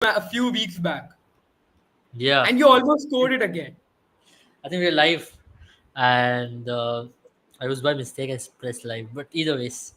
a few weeks back, Yeah, and you almost scored it again. I think we're live, and I was by mistake. I pressed live, but either ways,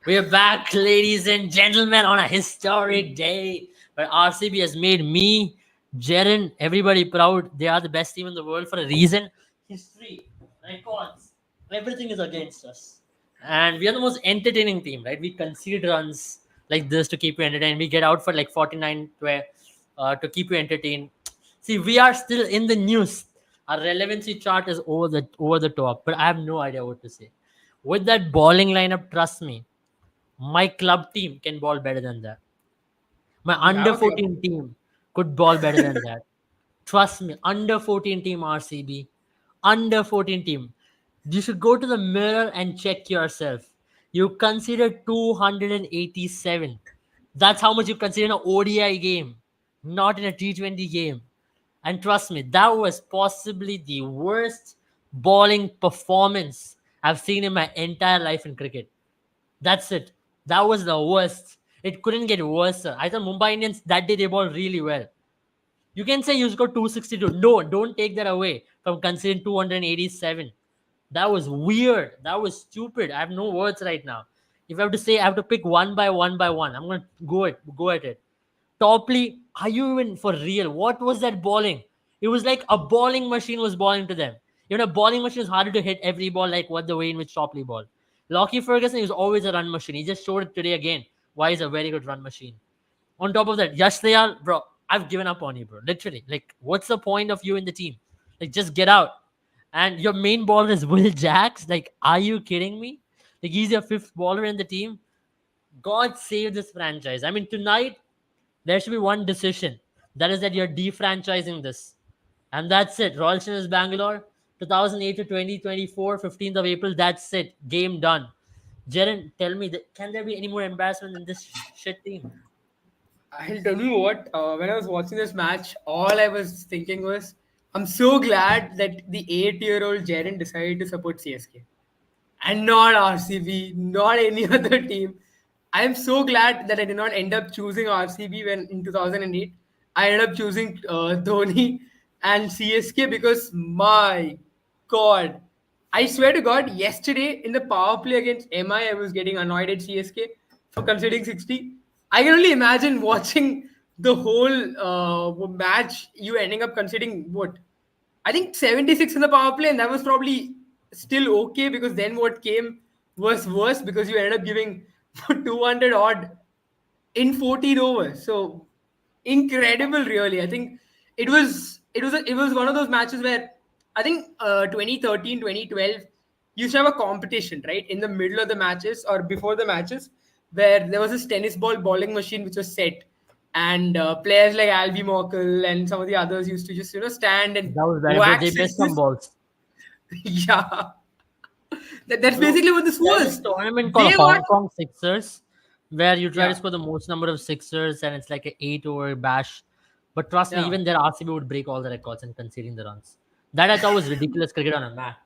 we're back, ladies and gentlemen, on a historic day where RCB has made me, Jaren, everybody proud. They are the best team in the world for a reason. History, records, everything is against us, and we are the most entertaining team, right? We concede runs like this to keep you entertained. We get out for like 49 to keep you entertained. See, we are still in the news. Our relevancy chart is over the top, but I have no idea what to say. With that bowling lineup, trust me, my club team can ball better than that. My You under have a club. 14 team could ball better than that. Trust me, under 14 team RCB, under 14 team. You should go to the mirror and check yourself. You considered 287. That's how much you consider in an ODI game, not in a T20 game. And trust me, that was possibly the worst bowling performance I've seen in my entire life in cricket. That's it. That was the worst. It couldn't get worse. I thought Mumbai Indians that day they bowled really well. You can say you scored 262. No, don't take that away from considering 287. That was weird. That was stupid. I have no words right now. If I have to say, I have to pick one by one by one. I'm gonna go at it. Topley, are you even for real? What was that bowling? It was like a bowling machine was bowling to them. You know, a bowling machine is harder to hit every ball like what the way in which Topley bowled. Lockie Ferguson is always a run machine. He just showed it today again. Why he's a very good run machine. On top of that, Yash Dayal, bro, I've given up on you, bro. Literally. Like, what's the point of you in the team? Like, just get out. And your main bowler is Will Jacks. Like, are you kidding me? Like, he's your fifth bowler in the team. God save this franchise. I mean, tonight, there should be one decision. That is that you're defranchising this. And that's it. Royal Challengers Bangalore, 2008 to 2024, 15th of April. That's it. Game done. Jaren, tell me, can there be any more embarrassment in this shit team? I'll tell you what, when I was watching this match, all I was thinking was, I'm so glad that the 8-year-old Jaren decided to support CSK and not RCB, not any other team. I'm so glad that I did not end up choosing RCB when in 2008. I ended up choosing Dhoni and CSK because my God, I swear to God, yesterday in the power play against MI, I was getting annoyed at CSK for conceding 60. I can only imagine watching the whole match, you ending up conceding what? I think 76 in the power play, and that was probably still okay because then what came was worse because you ended up giving 200 odd in 14 overs. So incredible, really. I think it was one of those matches where I think 2013, 2012 used to have a competition, right, in the middle of the matches or before the matches, where there was this tennis ball bowling machine which was set, and players like Albi Morkel and some of the others used to just stand and That was bad, but whack they missed some sixes. balls. Yeah, that's Bro, basically what this there's this was. tournament called They were Hong Kong Sixers where you try to yeah, score the most number of sixers and it's like an 8 over bash. But trust me, yeah. even there, RCB would break all the records and conceding the runs. That I thought was ridiculous cricket on a mat.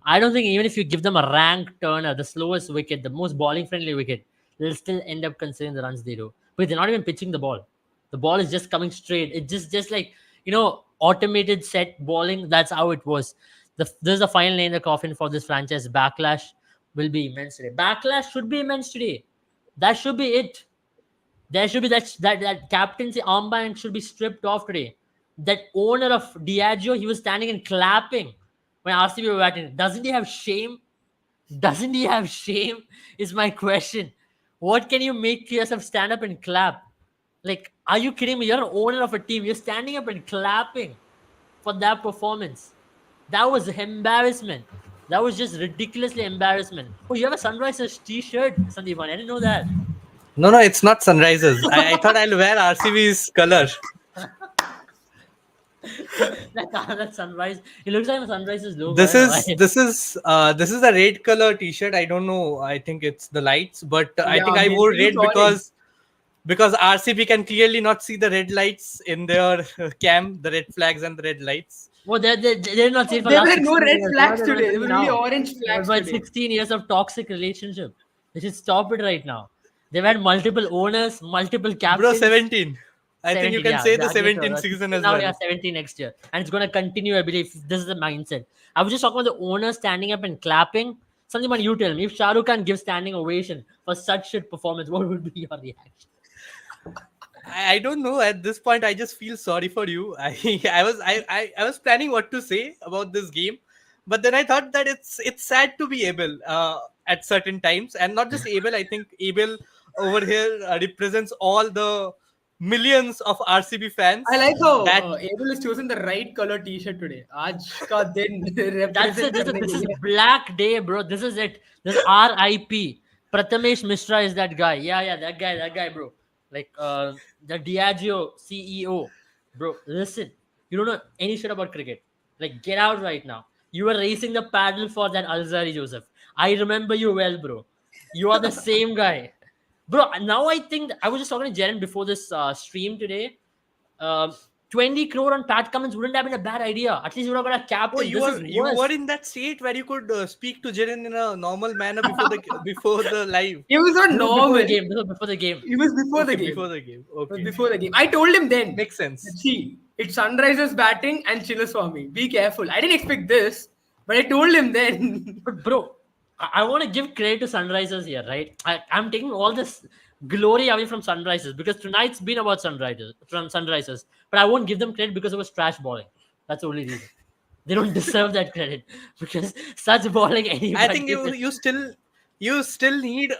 I don't think even if you give them a ranked turner, the slowest wicket, the most bowling friendly wicket, they'll still end up conceding the runs they do. But they're not even pitching the ball. The ball is just coming straight. It's just like, automated set bowling. That's how it was. This is the final name in the coffin for this franchise. Backlash will be immense today. Backlash should be immense today. That should be it. There should be that captaincy armband should be stripped off today. That owner of Diageo, he was standing and clapping when RCB were batting. Doesn't he have shame? Doesn't he have shame? Is my question. What can you make yourself stand up and clap? Like, are you kidding me? You're an owner of a team. You're standing up and clapping for that performance. That was embarrassment. That was just ridiculously embarrassment. Oh, you have a Sunrisers t-shirt, Sandeep. I didn't know that. No, no, it's not Sunrisers. I thought I'll wear RCB's color. That sunrise. It looks like a Sunrisers logo. I This don't know is why. this is this is a red color T-shirt. I don't know. I think it's the lights, but I think Yeah, I wore it looks red orange. because RCB can clearly not see the red lights in their cam, the red flags and the red lights. Well, they're not safe for There last were no 16 red years. Now flags they're going to today. There see were only now. orange flags But today. 16 years of toxic relationship. They should stop it right now. They've had multiple owners, multiple Bro, captains. 17. I think you 17, can yeah. say the Again, 17th season as now, well. yeah, 17 next year. And it's going to continue, I believe. This is the mindset. I was just talking about the owner standing up and clapping. Something about you tell me. If Shah Rukh Khan gives standing ovation for such shit performance, what would be your reaction? I don't know. At this point, I just feel sorry for you. I was planning what to say about this game, but then I thought that it's sad to be able at certain times, and not just able. I think able over here represents all the millions of RCB I fans like how that Abel has chosen the right color T-shirt today. Aaj ka din That's represent it. karne This ke is liye. Black Day, bro. This is it. This is RIP. Prathamesh Mishra is that guy. Yeah, that guy, bro. Like the Diageo CEO, bro. Listen, you don't know any shit about cricket. Like, get out right now. You were racing the paddle for that Alzari Joseph. I remember you well, bro. You are the same guy, bro. Now I think I was just talking to Jaren before this stream today. Um, 20 crore on Pat Cummins wouldn't have been a bad idea. At least you would have got a oh, captain. This is you were worse. in that state where you could speak to Jiren in a normal manner before the live. It was not This was before the normal. game. This was before the game. It was before the Okay, game. before the game. It was Okay, before the game. I told him then. makes sense. See, it's Sunrisers batting and Chinnaswamy. Be careful. I didn't expect this, but I told him then. But bro, I want to give credit to Sunrisers here, right? I'm taking all this glory away from Sunrisers because tonight's been about Sunrisers. But I won't give them credit because it was trash bowling. That's the only reason. They don't deserve that credit because such bowling anybody. I think you still need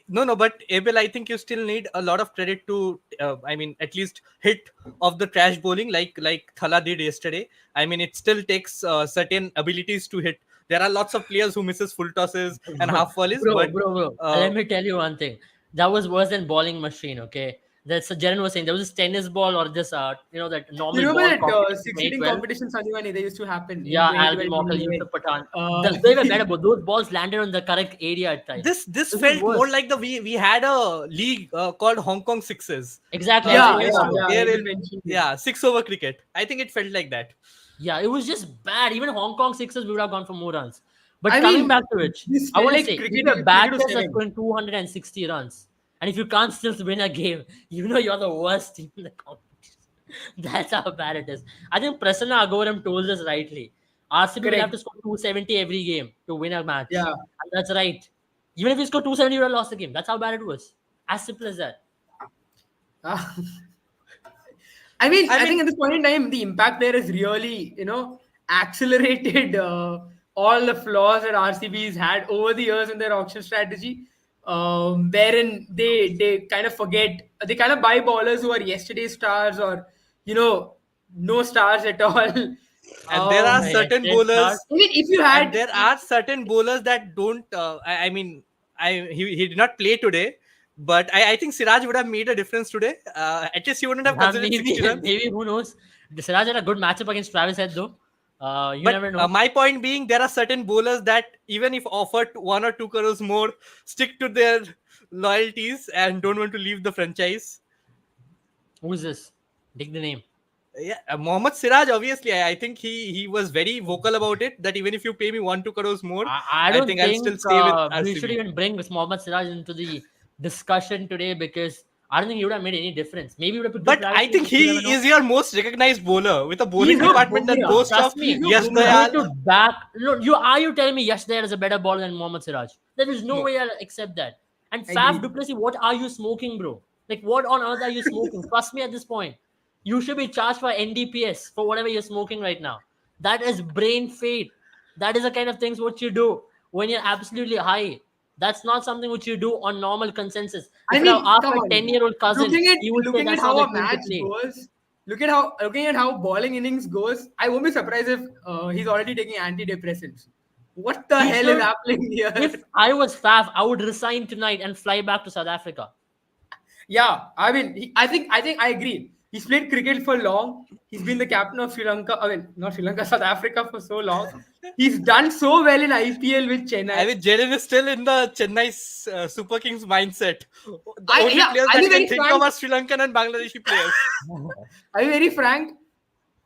no, but Abel, I think you still need a lot of credit to I mean at least hit of the trash bowling like Thala did yesterday. I mean it still takes certain abilities to hit. There are lots of players who misses full tosses and half volleys, bro, but bro, bro. uh, Let me tell you one thing. That was worse than bowling machine. Okay, that's Jaren was saying. There was this tennis ball or this that You normal remember ball that competition in six-hitting 2012. competition, Sanjivani, they used to happen in Yeah, 2012 Alvin in Walker, Mumbai. Yusuf Pathan. Uh, They were better, but those balls landed on the correct area at times. this This is felt more worse. like we had a league called Hong Kong Sixes. Exactly. Uh, I yeah, we was used yeah, to, about. yeah. there Abel will- mentioned it. yeah, 6 over cricket. I think it felt like that. Yeah, it was just bad. Even Hong Kong Sixers would have gone for more runs. But I coming mean, back to it, this I felt want to like say if cricket. your Cricket was batters are seven. scoring 260 runs, and if you can't still win a game, you know you're the worst team in the competition. That's how bad it is. I think Prasanna Agoram told us rightly. RCB will have Correct. to score 270 every game to win a match. Yeah. And that's right. Even if you score 270, you would have lost the game. That's how bad it was. As simple as that. Ah. I mean, I I think mean, at this point in time, the impact there is really, accelerated all the flaws that RCB's had over the years in their auction strategy, wherein they kind of forget, they kind of buy ballers who are yesterday's stars or, you know, no stars at all. and there are certain Yesterday's stars. bowlers Even if you and had, there are certain bowlers that don't I mean he did not play today, but I think Siraj would have made a difference today. At least he wouldn't have Yeah, considered maybe, 60 runs. maybe who knows? Siraj had a good matchup against Travis Head though. You But never know. my point being, there are certain bowlers that even if offered 1 or 2 crores more, stick to their loyalties and don't want to leave the franchise. Who's this? Dig the name. Yeah, Mohammad Siraj, obviously, I think he was very vocal about it. That even if you pay me 1 2 crores more, I I don't think I'll think still stay with we should RCB. even bring Mohammad Siraj into the discussion today because I don't think he would have made any difference. Maybe he would have picked up But Travis I think Head, you never he know. is your most recognized bowler with a bowling He's not department that Bumrah. boasts of Trust me, He's no Yash I'm Bumrah. Dayal. going to back. No, you telling me Yash Dayal is a better bowler than Mohammad Siraj? There is no No. way I'll accept that. And I Faf agree. du Plessis, what are you smoking, bro? Like, what on earth are you smoking? Trust me at this point. You should be charged for NDPS for whatever you're smoking right now. That is brain fade. That is the kind of things what you do when you're absolutely high. That's not something which you do on normal consensus. I If you have mean, asked come my on. 10-year-old cousin, he would say Looking at that's not how the a tune to match play. goes, looking at how bowling innings goes, I won't be surprised if he's already taking antidepressants. What the He hell is should. happening here? If I was Faf, I would resign tonight and fly back to South Africa. Yeah, I mean, I think I agree. He's played cricket for long. He's been the captain of Sri Lanka. I mean, not Sri Lanka, South Africa for so long. He's done so well in IPL with I Chennai. mean, Jaden is still in the Chennai Super Kings mindset. The only Yeah, players I'll that be he can very think of frank. are Sri Lankan and Bangladeshi players. I'll be very frank.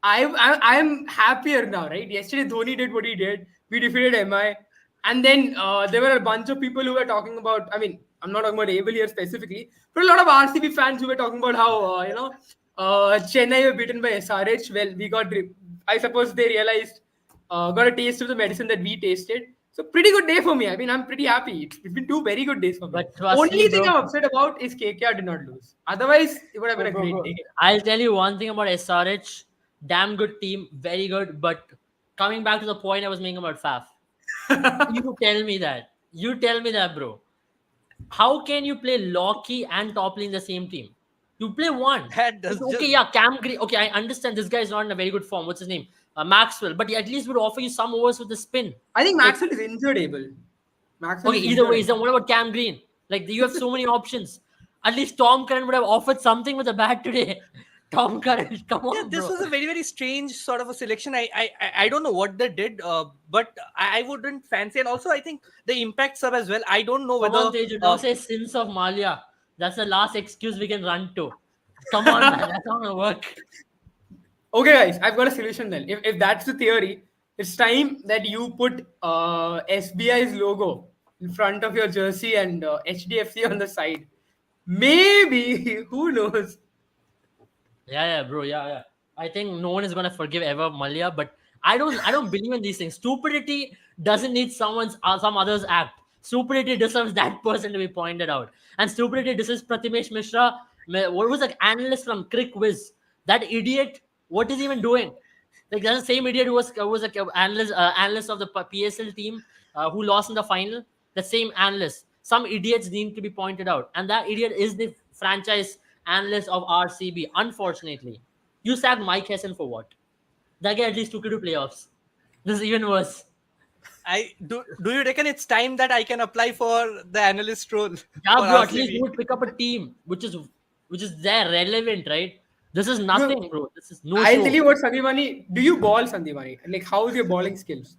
I'm happier now, right? Yesterday Dhoni did what he did. We defeated MI, and then there were a bunch of people who were talking about. I mean, I'm not talking about Abel here specifically, but a lot of RCB fans who were talking about how Chennai were beaten by SRH. Well, I suppose they realized, got a taste of the medicine that we tasted. So pretty good day for me. I mean, I'm pretty happy. It's been 2 very good days for me. But trust me, Only thing bro. I'm upset about is KKR did not lose. Otherwise, it would have been a great day. I'll tell you one thing about SRH. Damn good team, very good. But coming back to the point I was making about Faf, you tell me that. You tell me that, bro. How can you play Lockey and Topley in the same team? You play one. That does Okay, just yeah, Cam Green. Okay, I understand this guy is not in a very good form. What's his name? Maxwell. But he at least would offer you some overs with the spin. I think Like, Maxwell is injured, Abel. Maxwell okay, is either injured. way, then what about Cam Green? Like, you have so many options. At least Tom Curran would have offered something with the bat today. Tom Curran, come yeah, on, this bro. was a very very strange sort of a selection. I don't know what they did, but I wouldn't fancy. And also, I think the impact sub as well. I don't know Come whether on, Teju. Don't say sins of Malia. That's the last excuse we can run to. Come on, man. That's not gonna work. Okay, guys, I've got a solution then. If that's the theory, it's time that you put SBI's logo in front of your jersey and HDFC on the side. Maybe, who knows? Yeah, bro. Yeah. I think no one is gonna forgive ever Malia, but I don't believe in these things. Stupidity doesn't need some other's act. Stupidity deserves that person to be pointed out, and stupidity deserves Pratimesh Mishra. What was that analyst from Crick Wiz? That idiot. What is he even doing? Like that's the same idiot who was like analyst of the PSL team who lost in the final. The same analyst. Some idiots need to be pointed out, and that idiot is the franchise analyst of RCB. Unfortunately, you sacked Mike Hessen for what? That guy at least took you to playoffs. This is even worse. I do. Do you reckon it's time that I can apply for the analyst role Yeah, for bro. At least RCB? you would pick up a team which is there relevant, right? This is No, nothing, bro. This is no I'll tell show. you what, Sandivani. Do you ball, Sandivani? Like, how's your balling skills?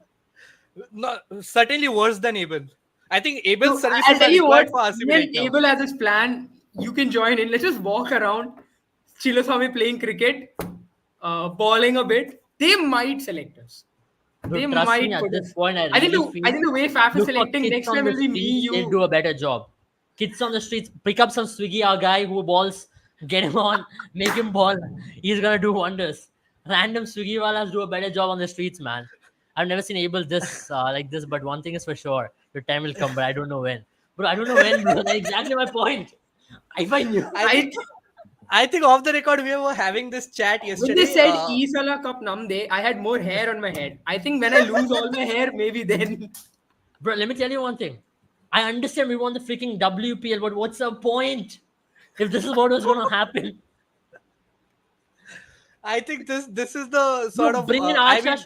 No, certainly worse than Abel. I think So Abel's I'll services tell are you what, required for RCB right when now. Abel has his plan, you can join in. Let's just walk around, Chilaswamy playing cricket, balling a bit. They might select us. They Bro, trust me, might at put this us. point, I I think really the I feel think the way Faf is look for selecting kids next on time the will be me, streets, they'll you. do a better job. Kids on the streets, pick up some Swiggy, our guy who balls, get him on, make him ball. He's gonna do wonders. Random Swiggy walas do a better job on the streets, man. I've never seen Abel this like this, but one thing is for sure, the time will come, but I don't know when. Bro, I don't know when, bro. That's exactly my point. If I knew. I I think I think off the record we were having this chat When they yesterday. said Isala Cup Namde, I had more hair on my head. I think when I lose all my hair, maybe then. Bro, let me tell you one thing. I understand we want the freaking WPL, but what's the point if this is what was going to happen? I think this is the sort Bro, of bring in I Ashash.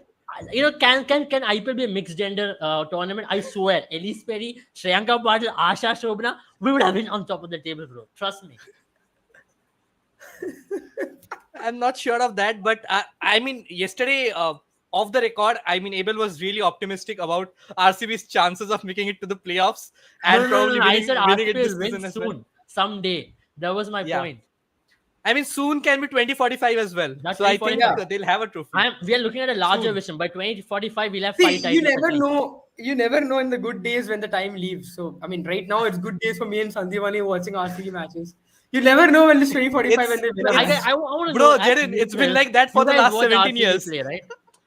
mean Can IPL be a mixed gender tournament? I swear. Elise Perry, Shreyanka Patil, Asha Shobna, we would have been on top of the table, bro. Trust me. I'm not sure of that, but I mean yesterday off the record, I mean Abel was really optimistic about RCB's chances of making it to the playoffs and No. probably I said winning it RCB this will win season as well. soon, someday. That was my Yeah. point. I mean, soon can be 2045 as well. That's So I think 2045. they'll have a trophy. We are looking at a larger Soon. vision. By 2045, we'll have 5 See, you titles at never least. know. You never know in the good days when the time leaves. So, I mean, right now it's good days for me and Sandhivani watching RCB matches. You never know when it's 2045 when It's they win a I, match. I want to know, bro, as Jaren, it's been neutrals, like that you for the guys last watch 17 RCB years. play, right?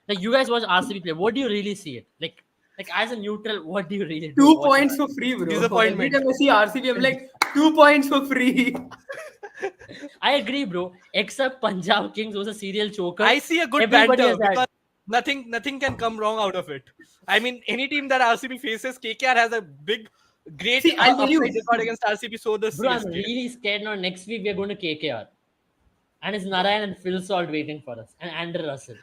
Like you guys watch RCB play. What do you really see it? Like as a neutral, what do you really do? 2 points for free, bro. Every Disappointment. time I see RCB, I'm like, 2 points for free. I agree, bro. Except Punjab Kings was a serial choker. I see a good Everybody banter has that. because nothing can come wrong out of it. I mean, any team that RCB faces, KKR has a great See, I'll tell you. upside record against RCB. So does Bro, I'm CSK. really scared now. Next week we're going to KKR. And it's Narayan and Phil Salt waiting for us. And Andrew Russell.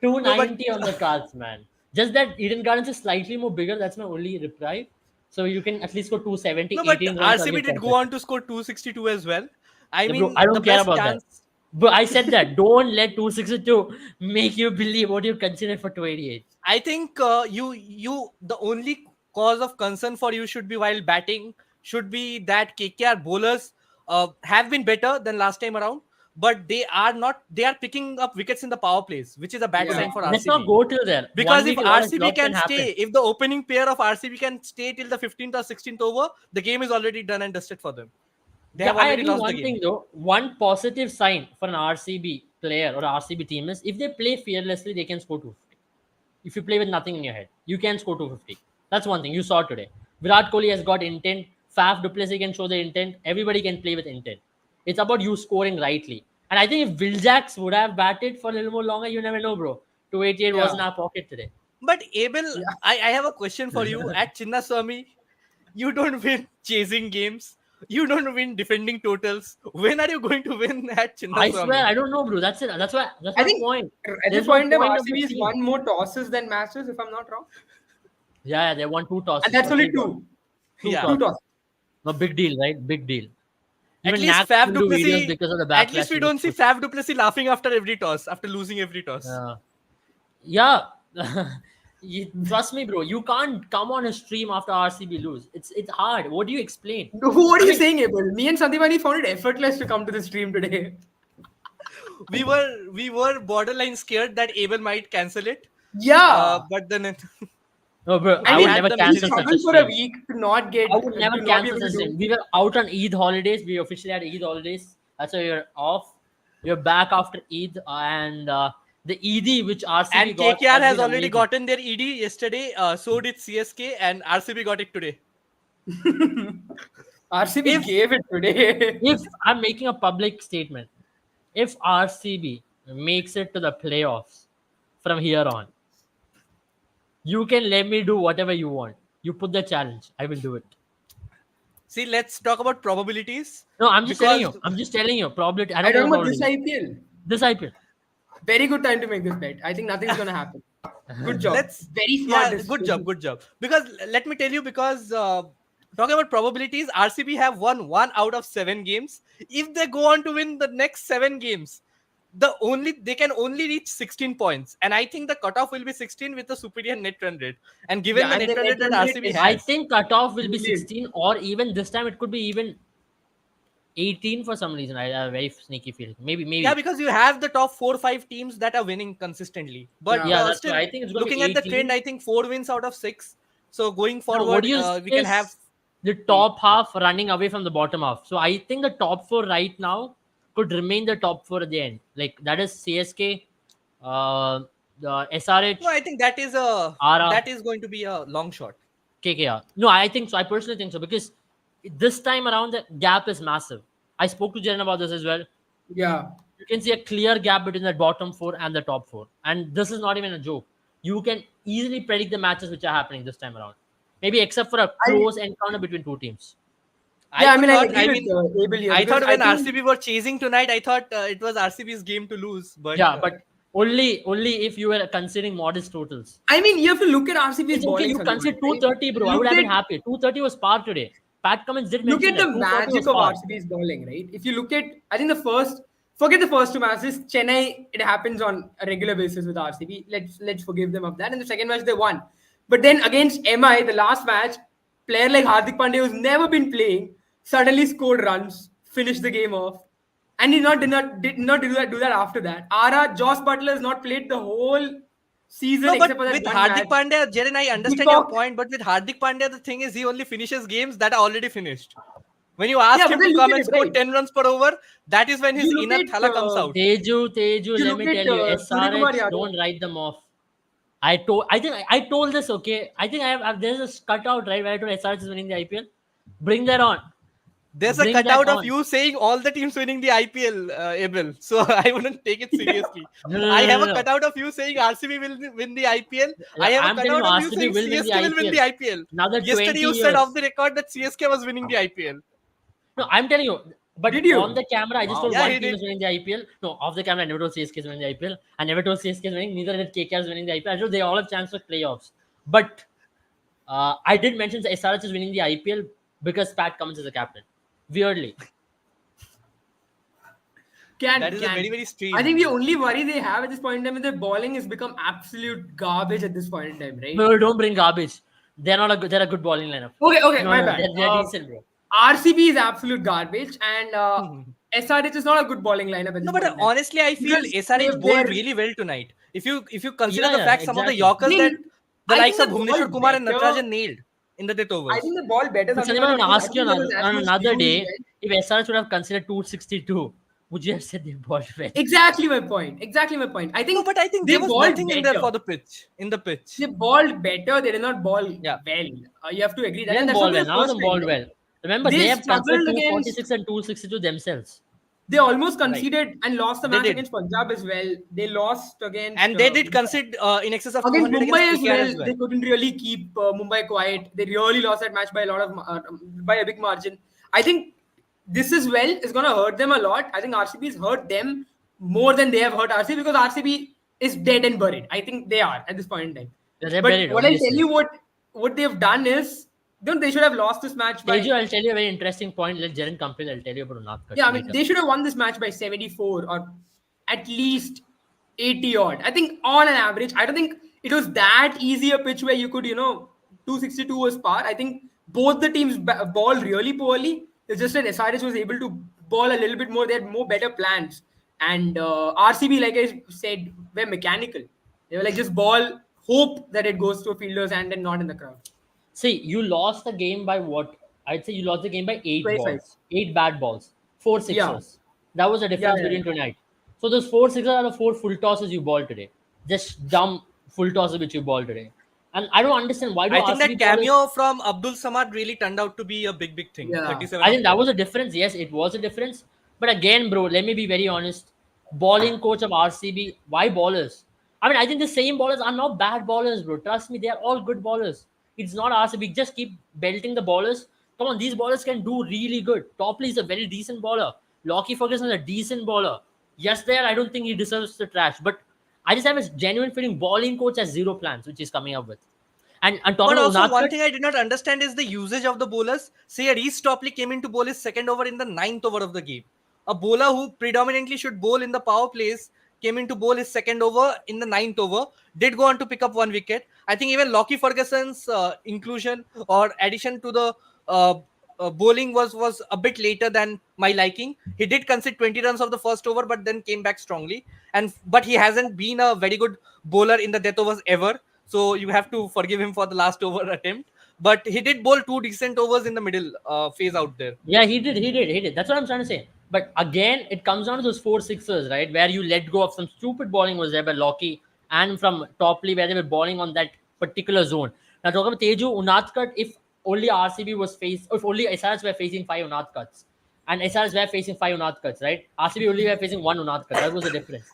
No, but 290 on the cards, man. Just that Eden Gardens is slightly more bigger. That's my only reprieve. So you can at least go 270, no, but 18 runs. RCB did go on to score 262 as well. I Yeah, bro, mean, I don't the care best about chance. that. But I said that. Don't let 262 make you believe what you consider for 288. I think the only cause of concern for you should be while batting should be that KKR bowlers have been better than last time around, but they are not. They are picking up wickets in the power plays, which is a bad Yeah. sign for Let's RCB. not go till there. Because One if week a lot RCB can can stay, happen. if the opening pair of RCB can stay till the 15th or 16th over, the game is already done and dusted for them. They Yeah, have I already agree lost the one game. thing though. One positive sign for an RCB player or RCB team is if they play fearlessly, they can score 250. If you play with nothing in your head, you can score 250. That's one thing you saw today. Virat Kohli has got intent. Faf du Plessis can show the intent. Everybody can play with intent. It's about you scoring rightly. And I think if Viljax would have batted for a little more longer, you never know, bro. 288 was in Yeah. our pocket today. But Abel, Yeah. I have a question for you. At Chinnaswamy, you don't win chasing games. You don't win defending totals. When are you going to win at I swear, Chinnaswamy? I don't know, bro. That's it. That's I my think point. at this There's no point in time, point of RCB this has team. won more tosses than matches, if I'm not wrong. Yeah, they won 2 And tosses. that's for only 2 goals. two. Two Yeah. Two tosses. tosses. No, big deal, right? Big deal. At Even least Nak Faf will du do videos Plessis. because of the At backlash. least we he don't gets see put. Faf du Plessis laughing after every toss, after losing every toss. Yeah. Trust me, bro. You can't come on a stream after RCB lose. It's hard. What do you explain? What are I you mean, saying, Abel? Me and Sandipani found it effortless to come to the stream today. We were borderline scared that Abel might cancel it. Yeah. But then no, bro. I I we would mean, had never the we cancel machinery. such a struggled for a stream. week to not get I would never to not be cancel able such to a stream. do. We were out on Eid holidays. We officially had Eid holidays. That's why we were off. We are back after Eid, and the ED which RCB And got KKR has has been already amazing. gotten their ED yesterday. So did CSK, and RCB got it today. RCB If gave it today. If I'm making a public statement, if RCB makes it to the playoffs from here on, you can let me do whatever you want. You put the challenge, I will do it. See, let's talk about probabilities No, I'm just telling because you. I'm just telling you. Probability. I I don't care don't know about this probability. IPL. This IPL. Very good time to make this bet. I think nothing's gonna happen. Good job. let's Very smart yeah, decision. good job. Because let me tell you, because talking about probabilities, RCB have won 1 out of 7 games. If they go on to win the next 7 games, they can only reach 16 points, and I think the cutoff will be 16 with a superior net run rate. And given Yeah, the and net the run net rate that run rate RCB is I has, think cutoff will be brilliant. 16, or even this time it could be even 18 for some reason. I have a very sneaky feeling. Maybe. yeah, because you have the top 4 or 5 teams that are winning consistently. But Yeah. Yeah, that's still, why I think it's going to looking be at the trend, 18. I think 4 wins out of 6. So going No, what forward, do you we can have. is the top half running away from the bottom half. So I think the top 4 right now could remain the top 4 at the end. Like that is CSK, the No, I SRH, think that is a RR, that is going to be a long shot. KKR. No, I think so. I personally think so because this time around the gap is massive. I spoke to Jen about this as well. Yeah. You can see a clear gap between the bottom 4 and the top 4. And this is not even a joke. You can easily predict the matches which are happening this time around. Maybe except for a I close encounter between 2 teams. I I could mean, I not. agree I with mean, Abel here I because thought I when think RCB were chasing tonight, I thought it was RCB's game to lose. But Yeah, but only if you were considering modest totals. I mean you have to look at RCB's It's okay. bowling. You Sandipani, consider right? 230, bro. I would Look have been at happy. 230 was par today. Pat Cummins did look mention at the that 230 magic was of par. RCB's bowling, right? If you look at, I think forget the first 2 matches. Chennai, it happens on a regular basis with RCB. Let's forgive them of that. And the second match they won, but then against MI, the last match, player like Hardik Pandya, who's never been playing, suddenly scored runs, finished the game off, and he did not do that after that. Ara Josh Butler has not played the whole season no, but except for that with one match. Hardik Pandya, Jaren, I understand your Peacock, point. But with Hardik Pandya, the thing is, he only finishes games that are already finished. When you ask yeah, but him then to look come at and it, score right? 10 runs per over, that is when his You look inner at thala comes out. Teju, you let look me at tell you, Surya Kumar SRH, Yadav. don't write them off. I told this, okay. I think there's a cutout, right, where I told SRH is winning the IPL. Bring that on. There's a Bring that cutout of on. you saying all the teams winning the IPL, Abel. So I wouldn't take it seriously. No, no, I no, have no, a no. cutout of you saying RCB will win the IPL. I Yeah, have a I'm telling you, cutout of you RCB saying will win the CSK will win the IPL. IPL. Another Yesterday 20 you said off years. the record that CSK was winning the IPL. No, I'm telling you. But Did you? on the camera, I just Wow. told Yeah, one he team did. is winning the IPL. No, off the camera, I never told CSK is winning the IPL. I never told CSK is winning. Neither did KKR is winning the IPL. I told they all have chance for playoffs. But I did mention that SRH is winning the IPL because Pat Cummins is the captain. Weirdly. That is a very, very I think the strange. only worry they have at this point in time is their bowling has become absolute garbage at this point in time, right? No, don't bring garbage. They're a good bowling lineup. Okay, No, my no, bad. they're decent, bro. RCB is absolute garbage, and SRH is not a good bowling lineup at No, this but point in time. honestly, I feel Because SRH bowled they're really well tonight. If you consider Yeah, the yeah, fact some of the exactly. Yorkers that the I likes think of they Bhuvneshwar ball Kumar and better. Natarajan nailed in the death I overs. think the ball better But something, Sandeep, but I'm of gonna course, I ask don't you think there was as on much another views day, well. if SRH would have considered 262, would you have said they bowled well? Exactly my point. Exactly my point. I No, think but I think they there was balled nothing in there better. for the pitch. In the They pitch, balled better. They did not ball yeah. well. You have to agree They that, and didn't that's not ball for well. the None of first them time. bowled well. Remember, they They have considered struggled against. 246 and 262 themselves. They almost Right. conceded and lost the They match did. against Punjab as well. They lost against And they did Mumbai. concede in excess of Against 200 against Mumbai as KKR well. as well. They couldn't really keep Mumbai quiet. They really lost that match by a lot of by a big margin. I think this as well is going to hurt them a lot. I think RCB has hurt them more than they have hurt RCB because RCB is dead and buried. I think they are at this point in time. Yeah, they're But buried, what I'll tell obviously. you, what they've done is, don't they should have lost this match Teju, by. I'll tell you a very interesting point. Let Jaren complete. I'll tell you about Unathkat Yeah, I mean, later. they should have won this match by 74 or at least 80 odd. I think on an average, I don't think it was that easy a pitch where you could, 262 was par. I think both the teams balled really poorly. It's just that SRH was able to ball a little bit more. They had more better plans. And RCB, like I said, were mechanical. They were like just ball, hope that it goes to a fielder's hand and not in the crowd. See, you lost the game by what? I'd say you lost the game by 25. 8 bad balls, 4 Yeah. sixers. That was the Yeah, difference yeah, between yeah. tonight. So those 4 sixers are the 4 full tosses you balled today. Just dumb full tosses which you balled today. And I don't understand why do I think RCB that ballers. cameo from Abdul Samad really turned out to be a big thing. Yeah. 37 I of think that 10. was a difference. Yes, it was a difference. But again, bro, let me be very honest. Bowling coach of RCB, why ballers? I mean, I think the same ballers are not bad ballers, bro. Trust me, they are all good ballers. It's not RCB. Just keep belting the ballers. Come on, these ballers can do really good. Topley is a very decent bowler. Lockie Ferguson is a decent bowler. Yes, there, I don't think he deserves the trash. But I just have a genuine feeling bowling coach has zero plans, which he's coming up with. And But talking about also, one Unathkat, thing I did not understand is the usage of the bowlers. Say, Reece Topley came in to bowl his second over in the ninth over of the game. A bowler who predominantly should bowl in the power plays came in to bowl his second over in the ninth over. Did go on to pick up 1 wicket. I think even Lockie Ferguson's inclusion or addition to the uh, bowling was a bit later than my liking. He did concede 20 runs of the first over, but then came back strongly. But he hasn't been a very good bowler in the death overs ever. So you have to forgive him for the last over attempt. But he did bowl 2 decent overs in the middle phase out there. yeah, he did. That's what I'm trying to say. But again, it comes down to those 4 sixers, right? Where you let go of some stupid bowling was there by Lockie and from Topley, where they were bowling on that particular zone. Now, talking about Teju, Unathkat, if only RCB was if only SRH were facing 5 Unathkats, and SRH were facing 5 Unathkats, right? RCB only were facing 1 Unathkat. That was the difference.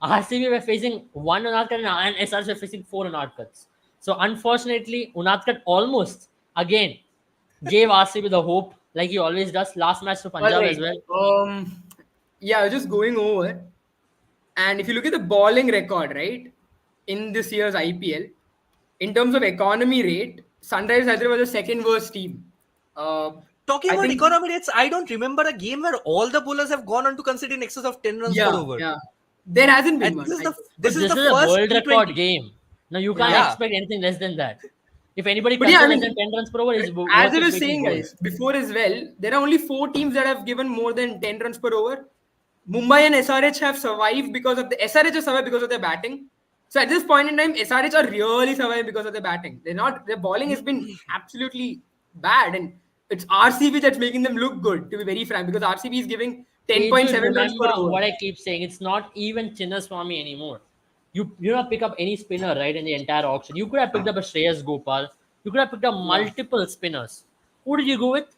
RCB were facing 1 Unathkat and SRH were facing 4 Unathkats. So, unfortunately, Unathkat almost again gave RCB the hope, like he always does. Last match to All Punjab as right. well. Yeah, just going over. And if you look at the bowling record, right, in this year's IPL, in terms of economy rate, Sunrisers Hyderabad was the second worst team. Uh, Talking I about think, economy rates, I don't remember a game where all the bowlers have gone on to concede in excess of 10 runs per yeah, over. yeah, there hasn't been And one. this But is this the is a first world record T20. game. Now you can't Yeah. Yeah. expect anything less than that. If anybody But yeah, I considers less than mean, 10 runs per over, is as worth I his was weight in saying, gold. guys, before as well, there are only 4 teams that have given more than 10 runs per over. Mumbai and SRH have survived because of the SRH have survived because of their batting. So at this point in time, SRH are really surviving because of their batting. They're not their bowling has been absolutely bad, and it's RCB that's making them look good. To be very frank, because RCB is giving Teju, 10.7 runs remember per over. what I keep saying. It's not even Chinnaswamy anymore. You don't pick up any spinner, right, in the entire auction. You could have picked up a Shreyas Gopal. You could have picked up Yeah. multiple spinners. Who did you go with?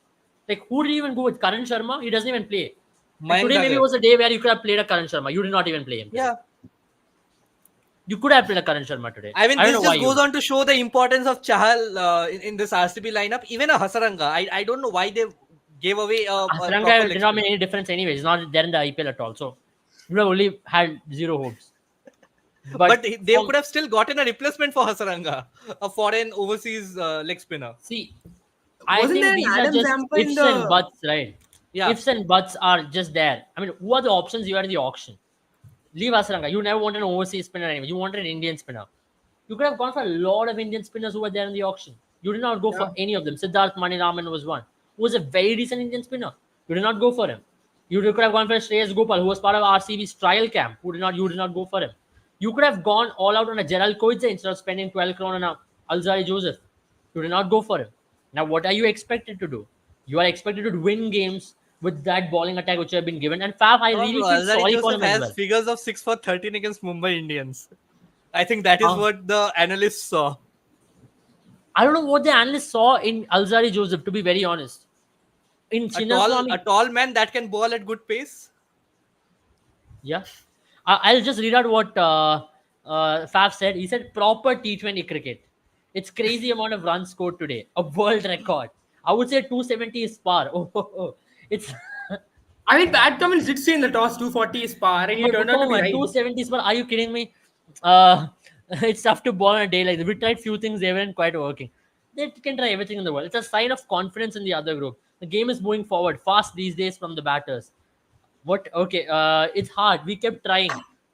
Like, who did you even go with? Karan Sharma? He doesn't even play. And Mayank today maybe Dagar. was a day where you could have played a Karan Sharma. You did not even play him today. Yeah. You could have played a Karan Sharma today. I mean, I don't this know why just you. goes on to show the importance of Chahal in this RCB lineup. Even a Hasaranga. I don't know why they gave away a proper Hasaranga leg did not spinner. make any difference anyway. He's not there in the IPL at all. So you have only had zero hopes. But But they could have still gotten a replacement for Hasaranga, a foreign overseas leg spinner. see, I Wasn't there think an these are Adam just Zampa in ifs and the? buts, right? Yeah. Ifs and buts are just there. I mean, who are the options you had in the auction? Leave Hasaranga. You never wanted an overseas spinner anyway. You wanted an Indian spinner. You could have gone for a lot of Indian spinners who were there in the auction. You did not go Yeah. for any of them. Siddharth Maniraman was one, who was a very decent Indian spinner. You did not go for him. You could have gone for Shreyas Gopal, who was part of RCB's trial camp. You did not go for him. You could have gone all out on a Gerald Koitze instead of spending 12 crore on a Alzari Joseph. You did not go for him. Now, what are you expected to do? You are expected to win games with that bowling attack which you have been given. And Faf, I No, really bro, feel Azari sorry for Joseph him as has well. figures of 6 for 13 against Mumbai Indians. I think that is Huh? what the analysts saw. I don't know what the analysts saw in Alzari Joseph, to be very honest. In A Chinnaswamy, tall man that can bowl at good pace. yeah. I'll just read out what Faf said. He said proper T20 cricket. It's crazy amount of runs scored today. A world record. I would say 270 is par. Oh. It's I mean, Pat Cummins did say in the toss 240 is par, and he but turned out to come be on, right. 270 is par. Are you kidding me? It's tough to ball on a day like this. We tried few things, they weren't quite working. They can try everything in the world. It's a sign of confidence in the other group. The game is moving forward fast these days from the batters. What? Okay, it's hard. We kept trying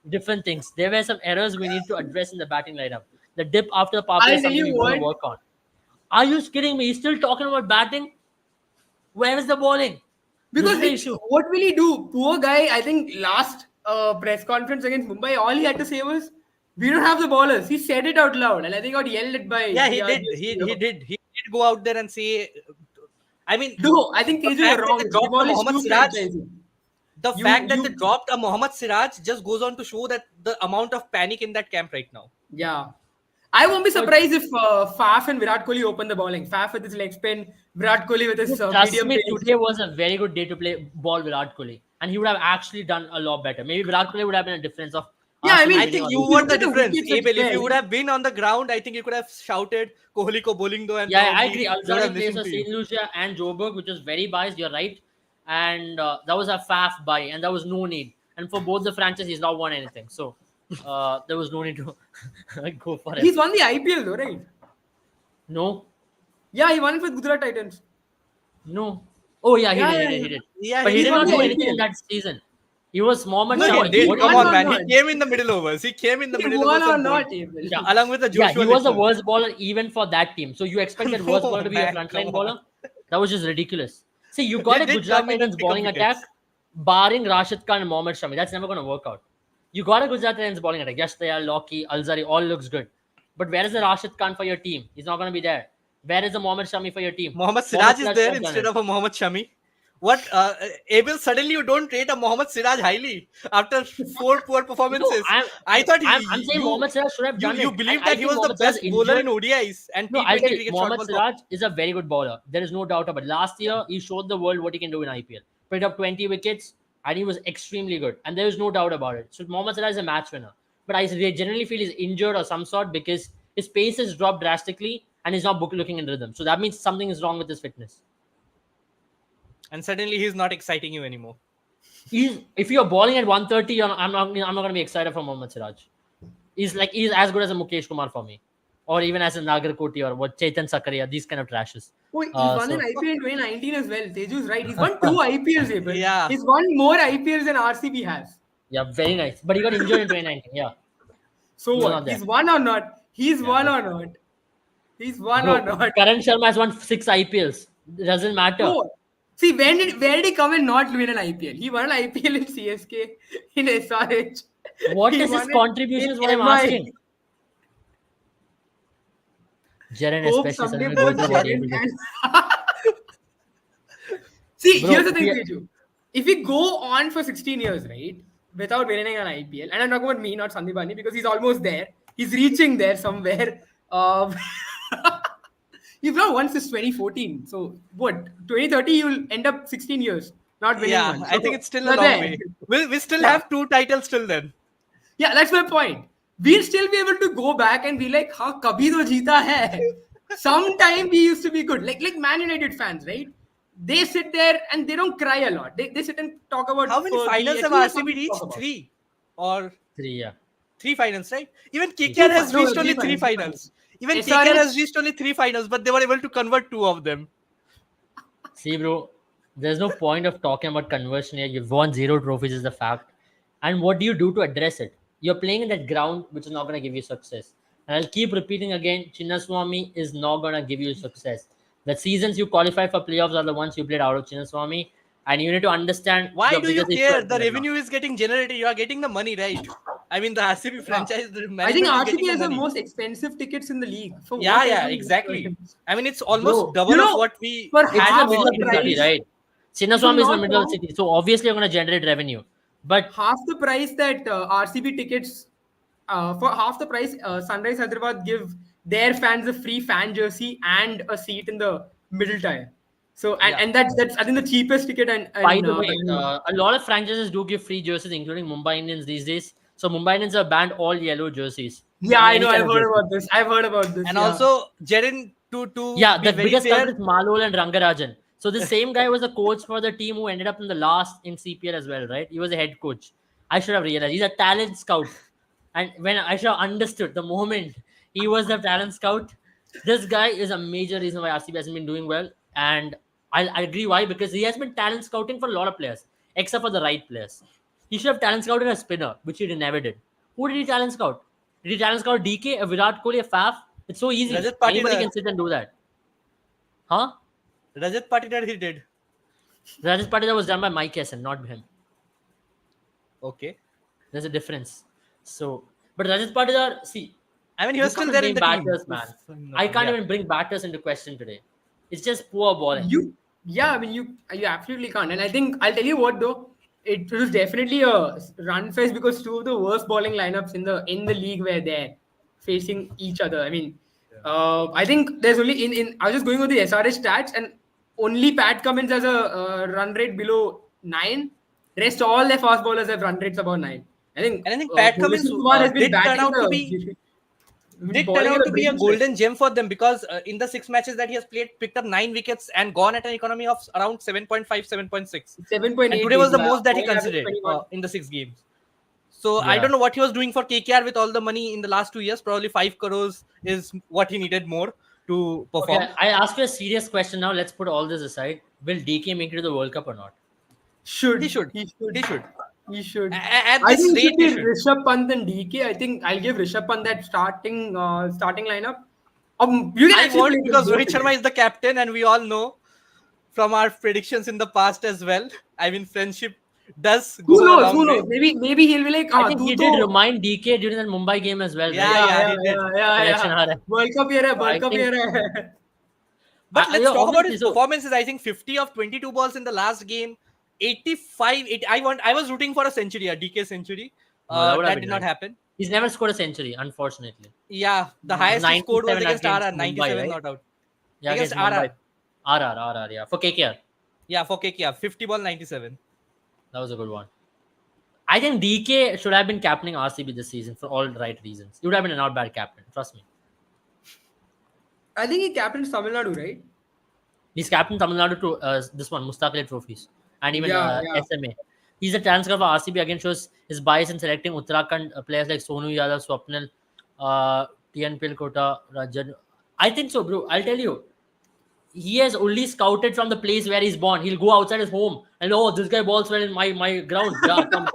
different things. There were some errors we need to address in the batting lineup. The dip after the power play I'll is tell something you we want to what. work on. Are you kidding me? He's still talking about batting. Where is the bowling? This Because is the issue. what will he do? Poor guy. I think last press conference against Mumbai, all he had to say was, "We don't have the ballers." He said it out loud, and I think got yelled at by Yeah, he the did. RBS He CEO. did. He did go out there and say. I mean, No, I think the Teju, you're fact that wrong. they It's dropped a demolished Mohammad two Siraj, franchises. the You, fact that they you, dropped a Mohammad Siraj just goes on to show that the amount of panic in that camp right now. yeah. I won't be But surprised if Faf and Virat Kohli open the bowling. Faf with his leg spin, Virat Kohli with his trust medium me, pace. today was a very good day to play ball Virat Kohli, and he would have actually done a lot better. Maybe Virat Kohli would have been a difference of Yeah, I RCB I mean, winning think or you if you were losing. look the at the difference, wickets as Abel. If you would well. have been on the ground, I think you could have shouted Kohli ko bowling do, and Yeah, I probably agree. they would Alzari have plays listened for to you. St. Lucia and Joburg, which is very biased. You're right. And that was a Faf buy, and there was no need. And for both the franchises, he's not won anything. So there was no need to go for him. He's won the IPL though, right? No, Yeah, he won it with Gujarat Titans. no. Oh, yeah, he Yeah, did. He yeah, did. He yeah. did. Yeah, But he he He's did did won not the do win. anything in IPL. that season. He was Mohammad No, No, he Shami. did. he What? Come won on, or man. He not? came in the middle overs. He came in the He middle won overs or and bowled. not, Abel? Yeah, along with the Yeah, Joshua he was the Little. worst bowler even for that team. So you expect that worst No, bowler to be a man, come frontline on. bowler? That was just ridiculous. See, you got He a did Gujarat come in and Titans pick up bowling attack, wickets. barring Rashid Khan and Mohammad Shami. That's never going to work out. You got a Gujarat Titans bowling attack. Yashtayal, Loki, Alzari, all looks good. But where is the Rashid Khan for your team? He's not going to be there. Where is the Mohammad Shami for your team? Mohammad Mohammad Siraj is Siraj should there have done instead it. of a Mohammad Shami. What, Abel? Suddenly you don't rate a Mohammad Siraj highly after 4 poor No, performances. I'm I thought I'm saying Mohammad Siraj should have done you it. believe I that he think was the Mohammad Siraj best bowler in injured. ODIs and No, I'll tell T20 you, cricket short Mohammad ball. Siraj is a very good bowler. There is no doubt about it. Last year, he showed the world what he can do in IPL. Picked up 20 wickets, and he was extremely good. And there is no doubt about it. So Mohammad Siraj is a match winner. But I generally feel he's injured or some sort because his pace has dropped drastically and he's not looking in rhythm. So that means something is wrong with his fitness. And suddenly he's not exciting you anymore. If you're bowling at 130, I'm not going to be excited for Mohammad Siraj. He's as good as a Mukesh Kumar for me, or even as a Nagarkoti or what Chetan Sakaria. These kind of trashes. Oh, he's won So an IPL in 2019 as well. Teju's right. He's won 2 IPLs, Abel. Yeah. He's won more IPLs than RCB has. yeah, very nice. But he got injured in 2019. Yeah, So He's what? not there. He's won or not? He's won but- or not? He's won bro, or not? Karan Sharma has won 6 IPLs. It doesn't matter. No. See, where did he come and not win an IPL? He won an IPL in CSK, in SRH. What He is his won it contribution? in Is what I'm MI. asking. Jaren Hope especially someday suddenly go both through what Jaren he did. and See, Bro, here's the thing, yeah. Teju. If we go on for 16 years, right, without winning an IPL, and I'm talking about me, not Sandipani, because he's almost there. He's reaching there somewhere. You've not won since 2014. So, what? 2030, you'll end up 16 years not winning Yeah, one. I So, think it's still a you're long there. way. We still Yeah. have 2 titles till then. Yeah, that's my point. We'll still be able to go back and be like, "Ha, kabhi to jeeta hai." Sometime we used to be good. Like Man United fans, right? They sit there and they don't cry a lot. They sit and talk about How many Fergie, finals at have least RCB something to talk reached? about. 3 or 3, yeah. 3 finals, right? Even Three. KKR has No, reached three only 3 finals, three finals. Even SRH KKR has reached only 3 finals, but they were able to convert 2 of them. See, bro, there's no point of talking about conversion here. You've won 0 trophies, is the fact. And what do you do to address it? You're playing in that ground which is not going to give you success. And I'll keep repeating again, Chinnaswamy is not going to give you success. The seasons you qualify for playoffs are the ones you played out of Chinnaswamy. and you need to understand Why your do you biggest issue care? at The right now. revenue is getting generated. You are getting the money, right? I mean, the RCB franchise, the I think management is RCB getting the has the money. most expensive tickets in the league. For Yeah, what yeah, everyone is exactly. going. I mean, it's almost Bro, double You of know, what we for It's in had the half middle for the of the city, Relive. price, right? if I'm Sinnaswamy is in the not middle of the wrong, city, so obviously you're going to generate revenue. But half the price that RCB tickets, for half the price, Sunrise Hyderabad give their fans a free fan jersey and a seat in the middle tier. So Yeah. and that's I think the cheapest ticket by and the way, Bangalore. a lot of franchises do give free jerseys, including Mumbai Indians these days. So Mumbai Indians have banned all yellow jerseys. Yeah, I Any know. kind I've of heard jersey. about this. I've heard about this. And Yeah. also, Jaren, to Yeah, be the very biggest culprit fair, is Malol and Rangarajan. So the same guy was a coach for the team who ended up in the last in CPL as well, right? He was a head coach. I should have realized he's a talent scout, and when I should have understood the moment he was the talent scout, this guy is a major reason why RCB hasn't been doing well. And I agree why, because he has been talent scouting for a lot of players, except for the right players. He should have talent scouted a spinner, which he never did. Who did he talent scout? Did he talent scout DK, a Virat Kohli, a Faf? It's so easy. Rajat Anybody Patidar, can sit and do that. Huh? Rajat Patidar, he did. Rajat Patidar was done by Mike Essen, not him. Okay. There's a difference. So, but Rajat Patidar, see, I mean, he you was still can't there in blame the team. batters, If man. I'm not I wrong. can't Yeah. even bring batters into question today. It's just poor bowling. I mean, you absolutely can't. And I think I'll tell you what though, it was definitely a run fest because two of the worst bowling lineups in the league were there, facing each other. I mean, I think there's only in I was just going over the SRH stats, and only Pat Cummins has a run rate below 9. Rest all their fast bowlers have run rates above 9. I think And I think Pat Cummins Bhuvneshwar Kumar has been did turn batting out to be the did turn bowling out at to a be a brilliance rate. golden gem for them because in the 6 matches that he has played, picked up 9 wickets and gone at an economy of around 7.5, 7.6. And 7.8 today was the basically. most that he Point average considered 21. in the 6 games. So I Yeah. don't know what he was doing for KKR with all the money in the last 2 years. Probably 5 crores is what he needed more to perform. Okay, I ask you a serious question now. Let's put all this aside. Will DK make it to the World Cup or not? He Should should. he should He should. he should. At I this think it rate, should he be should. Rishabh Pant and DK. I think I'll give Rishabh Pant that starting lineup. You can I actually play won't them because both Rohit together. Sharma is the captain, and we all know from our predictions in the past as well. I mean, friendship does Who go a knows? long Who way. knows? Maybe he'll be like, I ah, think tu he did to. remind DK during that Mumbai game as well, Yeah, right? Yeah, yeah, yeah, he did. yeah, yeah, Selection yeah. aa raha hai. World Cup year hai, So I World Cup think, year hai. But let's yeah, talk about his obviously. So performances. I think 50 of 22 balls in the last game, 85. I was rooting for a century, a DK century. no, that would have That been did not nice. happen. He's never scored a century, unfortunately. Yeah, the It was highest he scored was 97 against RR, against Mumbai, 97 right? not out. Yeah, Against against Mumbai. RR. RR, yeah. For KKR. Yeah, for KKR, 50 ball, 97. That was a good one. I think DK should have been captaining RCB this season for all right reasons. He would have been a not bad captain. Trust me. I think he captained Tamil Nadu, right? He's captain Tamil Nadu to this one, Mustaq Ali trophies, and even Yeah, yeah. SMA. He's a transfer for RCB again, shows his bias in selecting Uttarakhand players like Sonu Yadav, Swapnil, TN Pilkota, Rajan. I think so, bro. I'll tell you. He has only scouted from the place where he's born. He'll go outside his home and oh, this guy balls well in my ground. Yeah, come.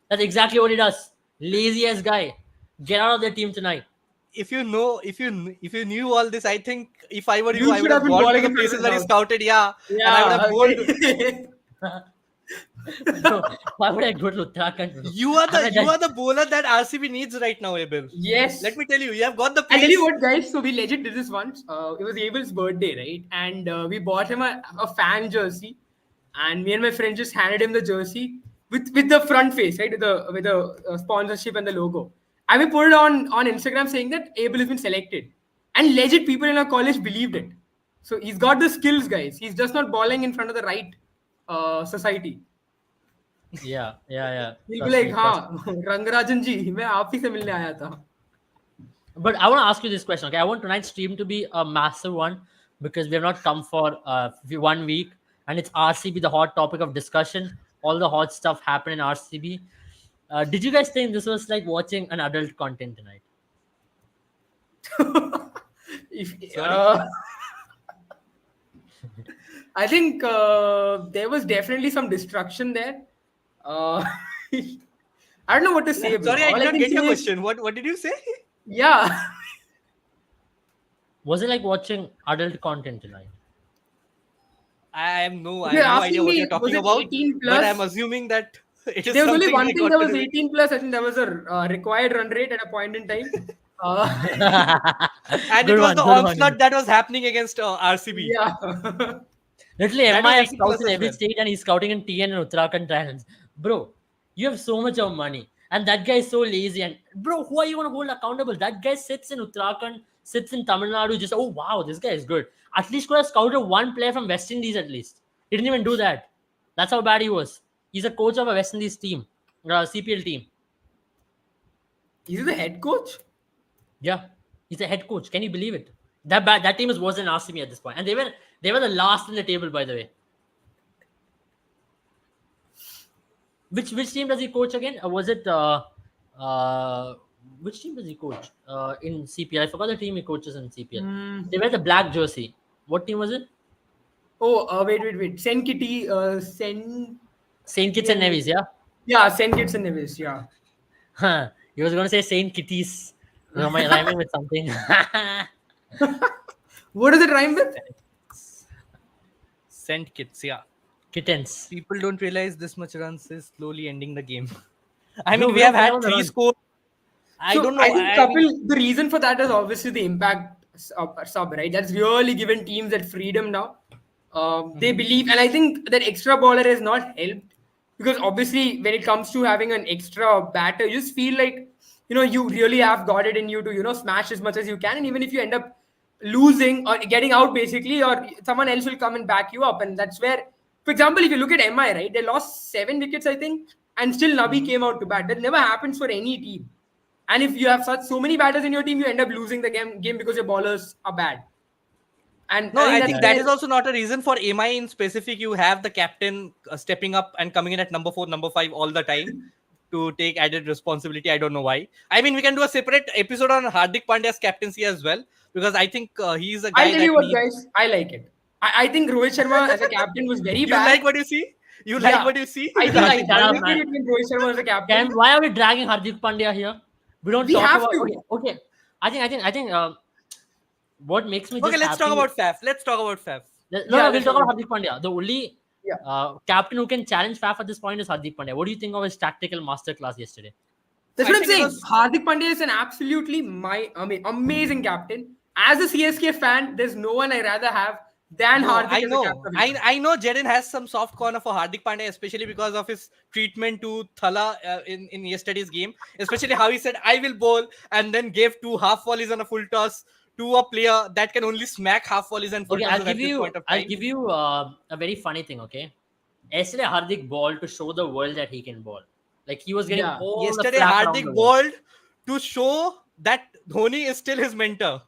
That's exactly what he does. Lazy ass guy. Get out of the team tonight. If you knew all this, I think if I were you, You I would should have have been gone to balling the in front of places his where he house. scouted. Yeah, and I would Yeah. have bowled. Okay. Bro, why would I go to Uttarakhand, bro? You are I'm the like, you are the bowler that RCB needs right now, Abel. Yes. Let me tell you, you have got the I'll tell you pace. what, guys. So we legit did this once. It was Abel's birthday, right? And we bought him a fan jersey, and me and my friend just handed him the jersey with the front face, right, with the sponsorship and the logo. And we put it on Instagram saying that Abel has been selected, and legit people in our college believed it. So he's got the skills, guys. He's just not balling in front of the right society. yeah. He'll be Trust like, me, trust हाँ रंगराजन जी मैं आप ही से मिलने आया था. But I want to ask you this question. Okay, I want tonight's stream to be a massive one because we have not come for 1 week, and it's RCB, the hot topic of discussion. All the hot stuff happened in RCB. Did you guys think this was like watching an adult content tonight? If, Sorry? I think there was definitely some destruction there. I don't know what to say. Bro. Sorry, I All did not can get your say is, question. What did you say? yeah. Was it like watching adult content tonight? I have no If you're idea asking what you're me, was talking it about, 18 but I'm plus? assuming that it is There was only something one they thing got that to was do with. 18 plus. I think there was a required run rate at a point in time. Uh, And it Good was one, the good one. onslaught that was happening against RCB. yeah. Literally, That was MI have 18 plus scouts in as every well. state and he's scouting in TN and Uttarakhand talents. Bro, you have so much of money. And that guy is so lazy. And bro, who are you going to hold accountable? That guy sits in Uttarakhand, sits in Tamil Nadu, just, oh wow, this guy is good. At least could have scouted one player from West Indies at least. He didn't even do that. That's how bad he was. He's a coach of a West Indies team, CPL team. He's the head coach. Yeah, he's a head coach. Can you believe it? That team is worse than RCB at this point, and they were the last in the table, by the way. Which team does he coach again? Was it uh which team does he coach in CPL? I forgot the team he coaches in CPL. Hmm. They wear the black jersey. What team was it? Oh, wait. Sen Kitty, Sen. Saint Kitts and Yeah, Nevis. Yeah. yeah, Sen Kitts and Nevis. Yeah. Huh. He was gonna say Saint Kitties, rhyming with something. What does it rhyme with? Sent kits, yeah. Kittens. People don't realize this much runs is slowly ending the game. I No, mean, we we don't have care had about the three runs. scores. I So don't know. I think I mean, Kapil, the reason for that is obviously the impact sub, right? That's really given teams that freedom now. They believe, and I think that extra baller has not helped because obviously when it comes to having an extra batter, you just feel like you really have got it in you to smash as much as you can, and even if you end up losing or getting out basically, or someone else will come and back you up, and that's where, for example, if you look at MI, right, they lost 7 wickets, I think, and still Nabi came out to bat. That never happens for any team. And if you have so many batters in your team, you end up losing the game because your ballers are bad. And no, I think I that's think that where is also not a reason for MI in specific. You have the captain stepping up and coming in at number 4, number 5 all the time to take added responsibility. I don't know why. I mean, we can do a separate episode on Hardik Pandya's captaincy as well because I think he's a I'll guy tell you that what, needs. guys, I like it. I think Rohit Sharma as a captain was very You bad. like what you see? You like Yeah, what you see I with think Shut I Hardik up, Pandya? hesitate man. between Rohit Sharma as a captain. Cam, why are we dragging Hardik Pandya here? We don't We talk have about. to. Okay. I think. What makes me Okay, just let's talk happy. about Faf. Let's talk about Faf. No, Yeah, we'll let's talk talk about about Hardik Pandya. The only yeah. captain who can challenge Faf at this point is Hardik Pandya. What do you think of his tactical masterclass yesterday? That's I what I'm think it saying. was. Hardik Pandya is an absolutely amazing captain. As a CSK fan, there's no one I rather have than No, Hardik I as a know. captain. I know Jaden has some soft corner for Hardik Pandya, especially because of his treatment to Thala in yesterday's game. Especially how he said, I will bowl, and then gave 2 half volleys on a full toss to a player that can only smack half volleys and full Okay, tosses at this point of I'll time. give you a very funny thing. Okay, yesterday Hardik balled to show the world that he can ball. Like he was getting Yeah. all the Yesterday, flak around the Hardik world. bowled to show that Dhoni is still his mentor.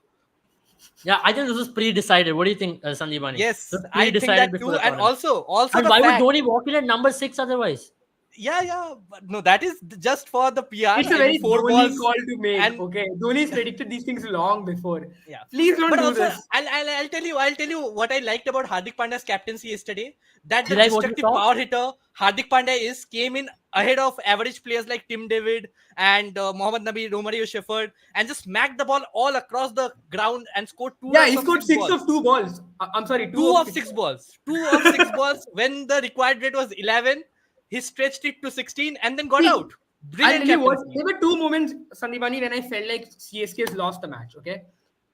Yeah, I think this was pre-decided. What do you think, Sandeepani? Yes, This was I think pre-decided that before too. the And tournament. also And the why would fact. Dhoni walk in at number 6 otherwise? Yeah, but no, that is just for the PR. It's a I mean, very 4 balls Dhoni call to make. and Okay, Dhoni's predicted these things long before. yeah. Please don't But do also, this. I'll tell you what I liked about Hardik Pandya's captaincy yesterday. That You the like what you destructive saw? power hitter Hardik Pandya came in ahead of average players like Tim David and Mohammad Nabi, Romario Shepherd, and just smacked the ball all across the ground and scored 2 Yeah, runs he of scored 6 six of balls. two balls. I'm sorry, two Two of of six six balls. balls. 2 of 6 balls. When the required rate was 11, he stretched it to 16 and then got See, out. I'll Brilliant tell you what. captaincy. There were two moments, Sandipani, when I felt like CSK has lost the match. Okay,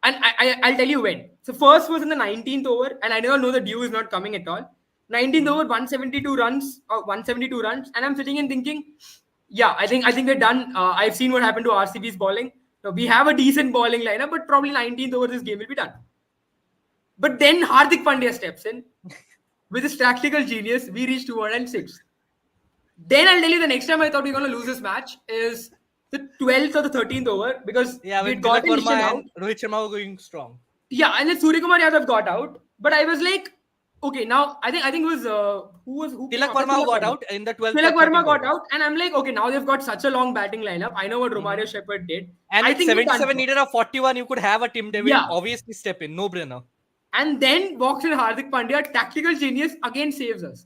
and I'll tell you when. So first was in the 19th over, and I never know the due is not coming at all. 19th over, 172 runs, 172 runs, and I'm sitting and thinking, yeah, I think we're done. I've seen what happened to RCB's bowling. So we have a decent bowling lineup, but probably 19th over this game will be done. But then Hardik Pandya steps in with his tactical genius. We reached 206. Then I'll tell you the next time I thought we were going to lose this match is the 12th or the 13th over because Yeah, we'd when Tilak gotten Nishan Verma out. and Rohit Sharma were going strong. Yeah, and then Suryakumar Yadav got out. But I was like, okay, now I think it was who came Tilak after Verma Tilak got Verma. out in the 12th Tilak or Verma 13th got over. out, and I'm like, okay, now they've got such a long batting lineup. I know what Romario Shepherd did. And I with think we're done. 77 needed a 41, you could have a Tim David Yeah. obviously step in. No brainer. And then walks in Hardik Pandya, tactical genius, again saves us.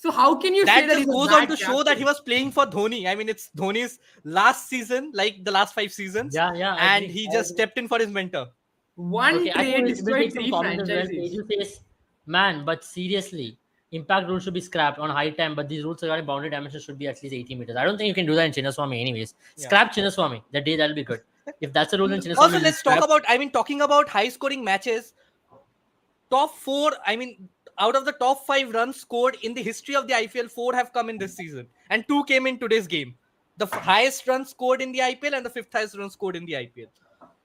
So how can you say That that just he's a goes bad on to show that he captain? was playing for Dhoni. I mean, it's Dhoni's last season, like the last 5 seasons. Yeah, I And agree. he I just agree. stepped in for his mentor. One Okay, I think trade we'll destroyed take some three comments as well. franchises. Teju says Man, but seriously, impact rules should be scrapped on high time, but these rules regarding boundary dimensions should be at least 80 meters. I don't think you can do that in Chinnaswamy anyways. Yeah. Scrap Chinnaswamy. That day that'll be good. If that's the rule in Also, Chinnaswamy, let's talk about. I mean, talking about high scoring matches. Top four. I mean, out of the top 5 runs scored in the history of the IPL, 4 have come in this season, and 2 came in today's game. The highest run scored in the IPL and the 5th highest run scored in the IPL.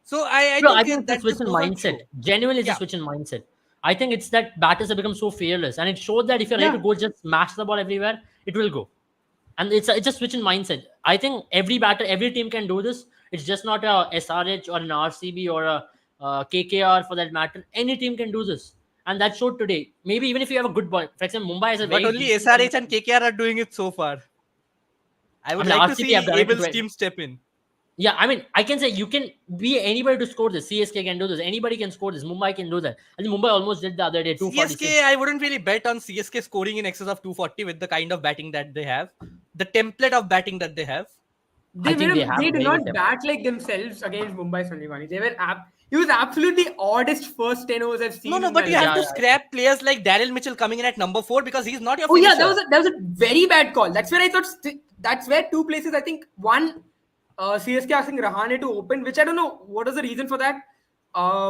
So I No, don't I think think it's a that switch just in goes on mindset. show. Genuinely, it's Yeah. a switch in mindset. I think it's that batters have become so fearless, and it showed that if you're ready Yeah. to go, just smash the ball everywhere, it will go. And it's a switch in mindset. I think every batter, every team can do this. It's just not a SRH or an RCB or a KKR for that matter. Any team can do this, and that showed today. Maybe even if you have a good ball, for example, Mumbai has a But very only decent SRH and KKR are doing it so far. I would mean, like to RCB have see done it to Abel's team step in. Yeah, I mean, I can say you can be anybody to score this. CSK can do this. Anybody can score this. Mumbai can do that. I think Mumbai almost did the other day. 246. CSK, I wouldn't really bet on CSK scoring in excess of 240 with the kind of batting that they have, the template of batting that they have. I think they have They a did very not good bat like themselves against Mumbai Sunrisers. They were it was absolutely oddest first 10 overs I've seen. No, in but my you life. have to scrap players like Daryl Mitchell coming in at number 4 because he's not your Oh finisher. yeah, that was a very bad call. That's where I thought that's where 2 places. I think one CSK asking Rahane to open, which I don't know what was the reason for that.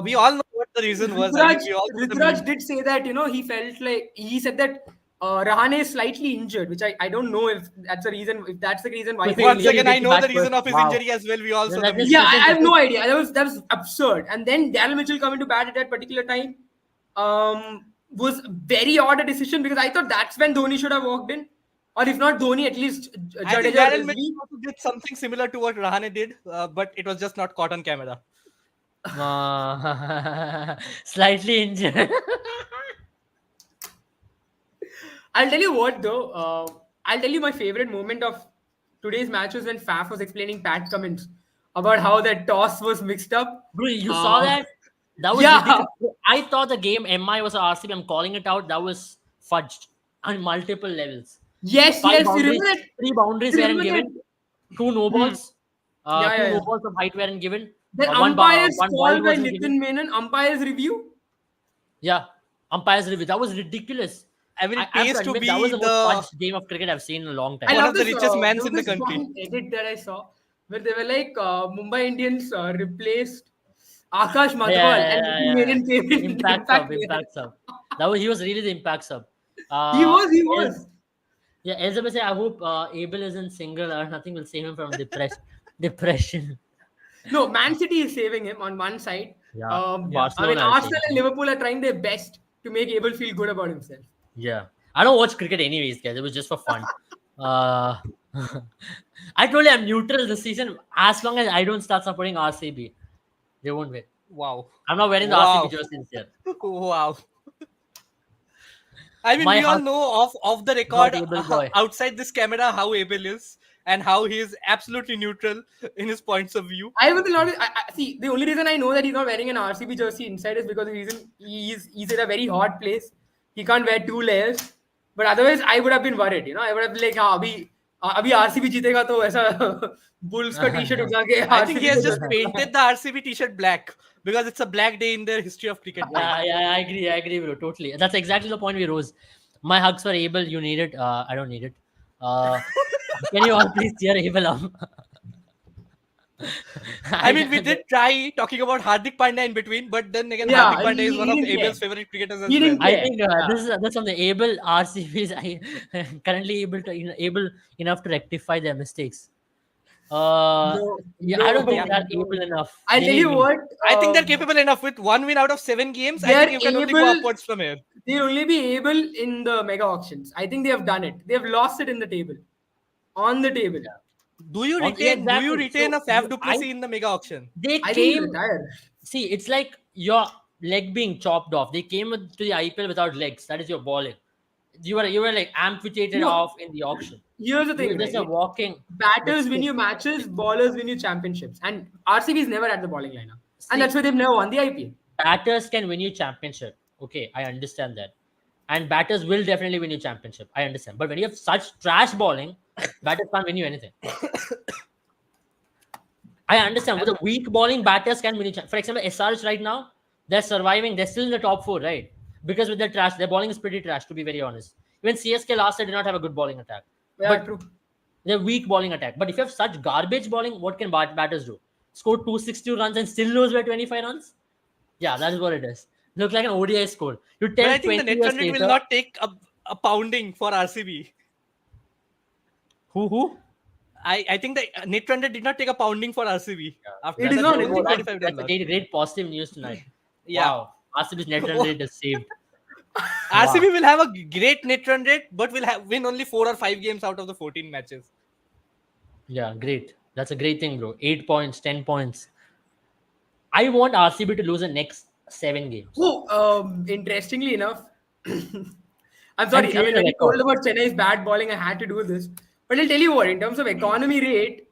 We all know what the reason was. I mean, we all know the meme. Rituraj did say that he felt like he said that Rahane is slightly injured, which I don't know if that's the reason. If that's the reason why. If he- he Once injury again, I gets know back the reason first. of his Wow. injury as well. We also Then the that is- meme. Yeah, I have no idea. That was absurd. And then Daryl Mitchell coming to bat at that particular time was very odd a decision because I thought that's when Dhoni should have walked in, or if not Dhoni, at least I think Jadeja. Daryl Mitchell also did something similar to what Rahane did, but it was just not caught on camera. Slightly injured. I'll tell you what though. I'll tell you my favorite moment of today's match was when Faf was explaining Pat Cummins about how that toss was mixed up. Bro, you saw that? That was yeah. ridiculous. I thought the game MI was RCB. I'm calling it out. That was fudged on multiple levels. Yes, Five yes. You boundaries, remember that? 3 boundaries You weren't remember given. 2 no balls. Yeah, 2 yeah, no yeah. balls of height weren't given. The One umpire's one call wild by wasn't Nitin given. Menon, umpire's review. Yeah, umpire's review. That was ridiculous. I mean, it I have pays to to admit, be that was the most the. fudged game of cricket I've seen in a long time. I One love of the this, richest mans there in was the this country. one edit that I saw where they were like Mumbai Indians replaced Akash Madhwal and Nitin Menon came in. Impact sub, impact sub. He was really the impact sub. He was. Yeah, Elizabeth said, I hope Abel isn't single or nothing will save him from depression. No, Man City is saving him on one side. Yeah, I mean, Barcelona is Arsenal saving and him. Liverpool are trying their best to make Abel feel good about himself. Yeah. I don't watch cricket anyways, guys. It was just for fun. I told you I'm neutral this season. As long as I don't start supporting RCB, they won't win. Wow. I'm not wearing the Wow. RCB jersey this year. Wow. I mean, My we all heart- know off the record, Not Abel boy. outside this camera, how Abel is and how he is absolutely neutral in his points of view. I was a lot. See, the only reason I know that he's not wearing an RCB jersey inside is because the reason he's in a very hot place. He can't wear 2 layers. But otherwise, I would have been worried. I would have been like, हाँ अभी RCB जीतेगा तो ऐसा Bulls का t-shirt उठा के I think he has RCB just painted the RCB t-shirt black because it's a black day in their history of cricket. Yeah, I agree, bro. Totally. That's exactly the point we rose. My hugs for Abel. You need it. I don't need it. Can you all please cheer Abel up? I mean, we did try talking about Hardik Pandya in between, but then again, Yeah, Hardik Pandya is he one of didn't Abel's care. favorite cricketers as He well. didn't I care. think that's something Abel RCB is currently able enough to rectify their mistakes. I don't think they're able enough. I'll They tell need you me. what. I think they're capable enough with 1 win out of 7 games. I They're think you can only go able- upwards from here. They'll only be able in the mega auctions. I think they have done it. They have lost it in the table. On the table. Do you Yeah, retain? Do you exactly. retain So, a Faf du Plessis in the mega auction? They I think he'll came. retire. See, it's like your leg being chopped off. They came to the IPL without legs. That is your bowling. You were like amputated No. off in the auction. Here's the You thing. were just right? a walking. Batters with win stick. you matches, ballers win you championships. And RCB is never at the bowling lineup. See, And that's why they've never won the IPL. batters can win you championship. Okay, I understand that. And batters will definitely win you championship. I understand. But when you have such trash bowling, batters can't win you anything. I understand. With the weak bowling, batters can win you. For example, SRH right now, they're surviving. They're still in the top 4, right? because with their trash, their bowling is pretty trash, to be very honest. Even CSK last year did not have a good bowling attack. Yeah, But true. they're weak bowling attack. But if you have such garbage bowling, what can batters do? Score 262 runs and still lose by 25 runs? Yeah, that is what it is. Look like an ODI score. You But tell I us think the 20 net years run rate will later. not take a pounding for RCB. Who? I think the net run rate did not take a pounding for RCB. After It that, is that's not, the it only is not. 25 That's run a loss. great positive news tonight. Yeah. Wow. RCB's net run rate is saved. RCB will have a great net run rate, but will win only 4 or 5 games out of the 14 matches. Yeah, great. That's a great thing, bro. 8 points, 10 points. I want RCB to lose the next 7 games. Oh, interestingly enough, I'm And sorry. I clear mean, the when you told record. about Chennai's bad bowling, I had to do this. But I'll tell you what, in terms of economy rate,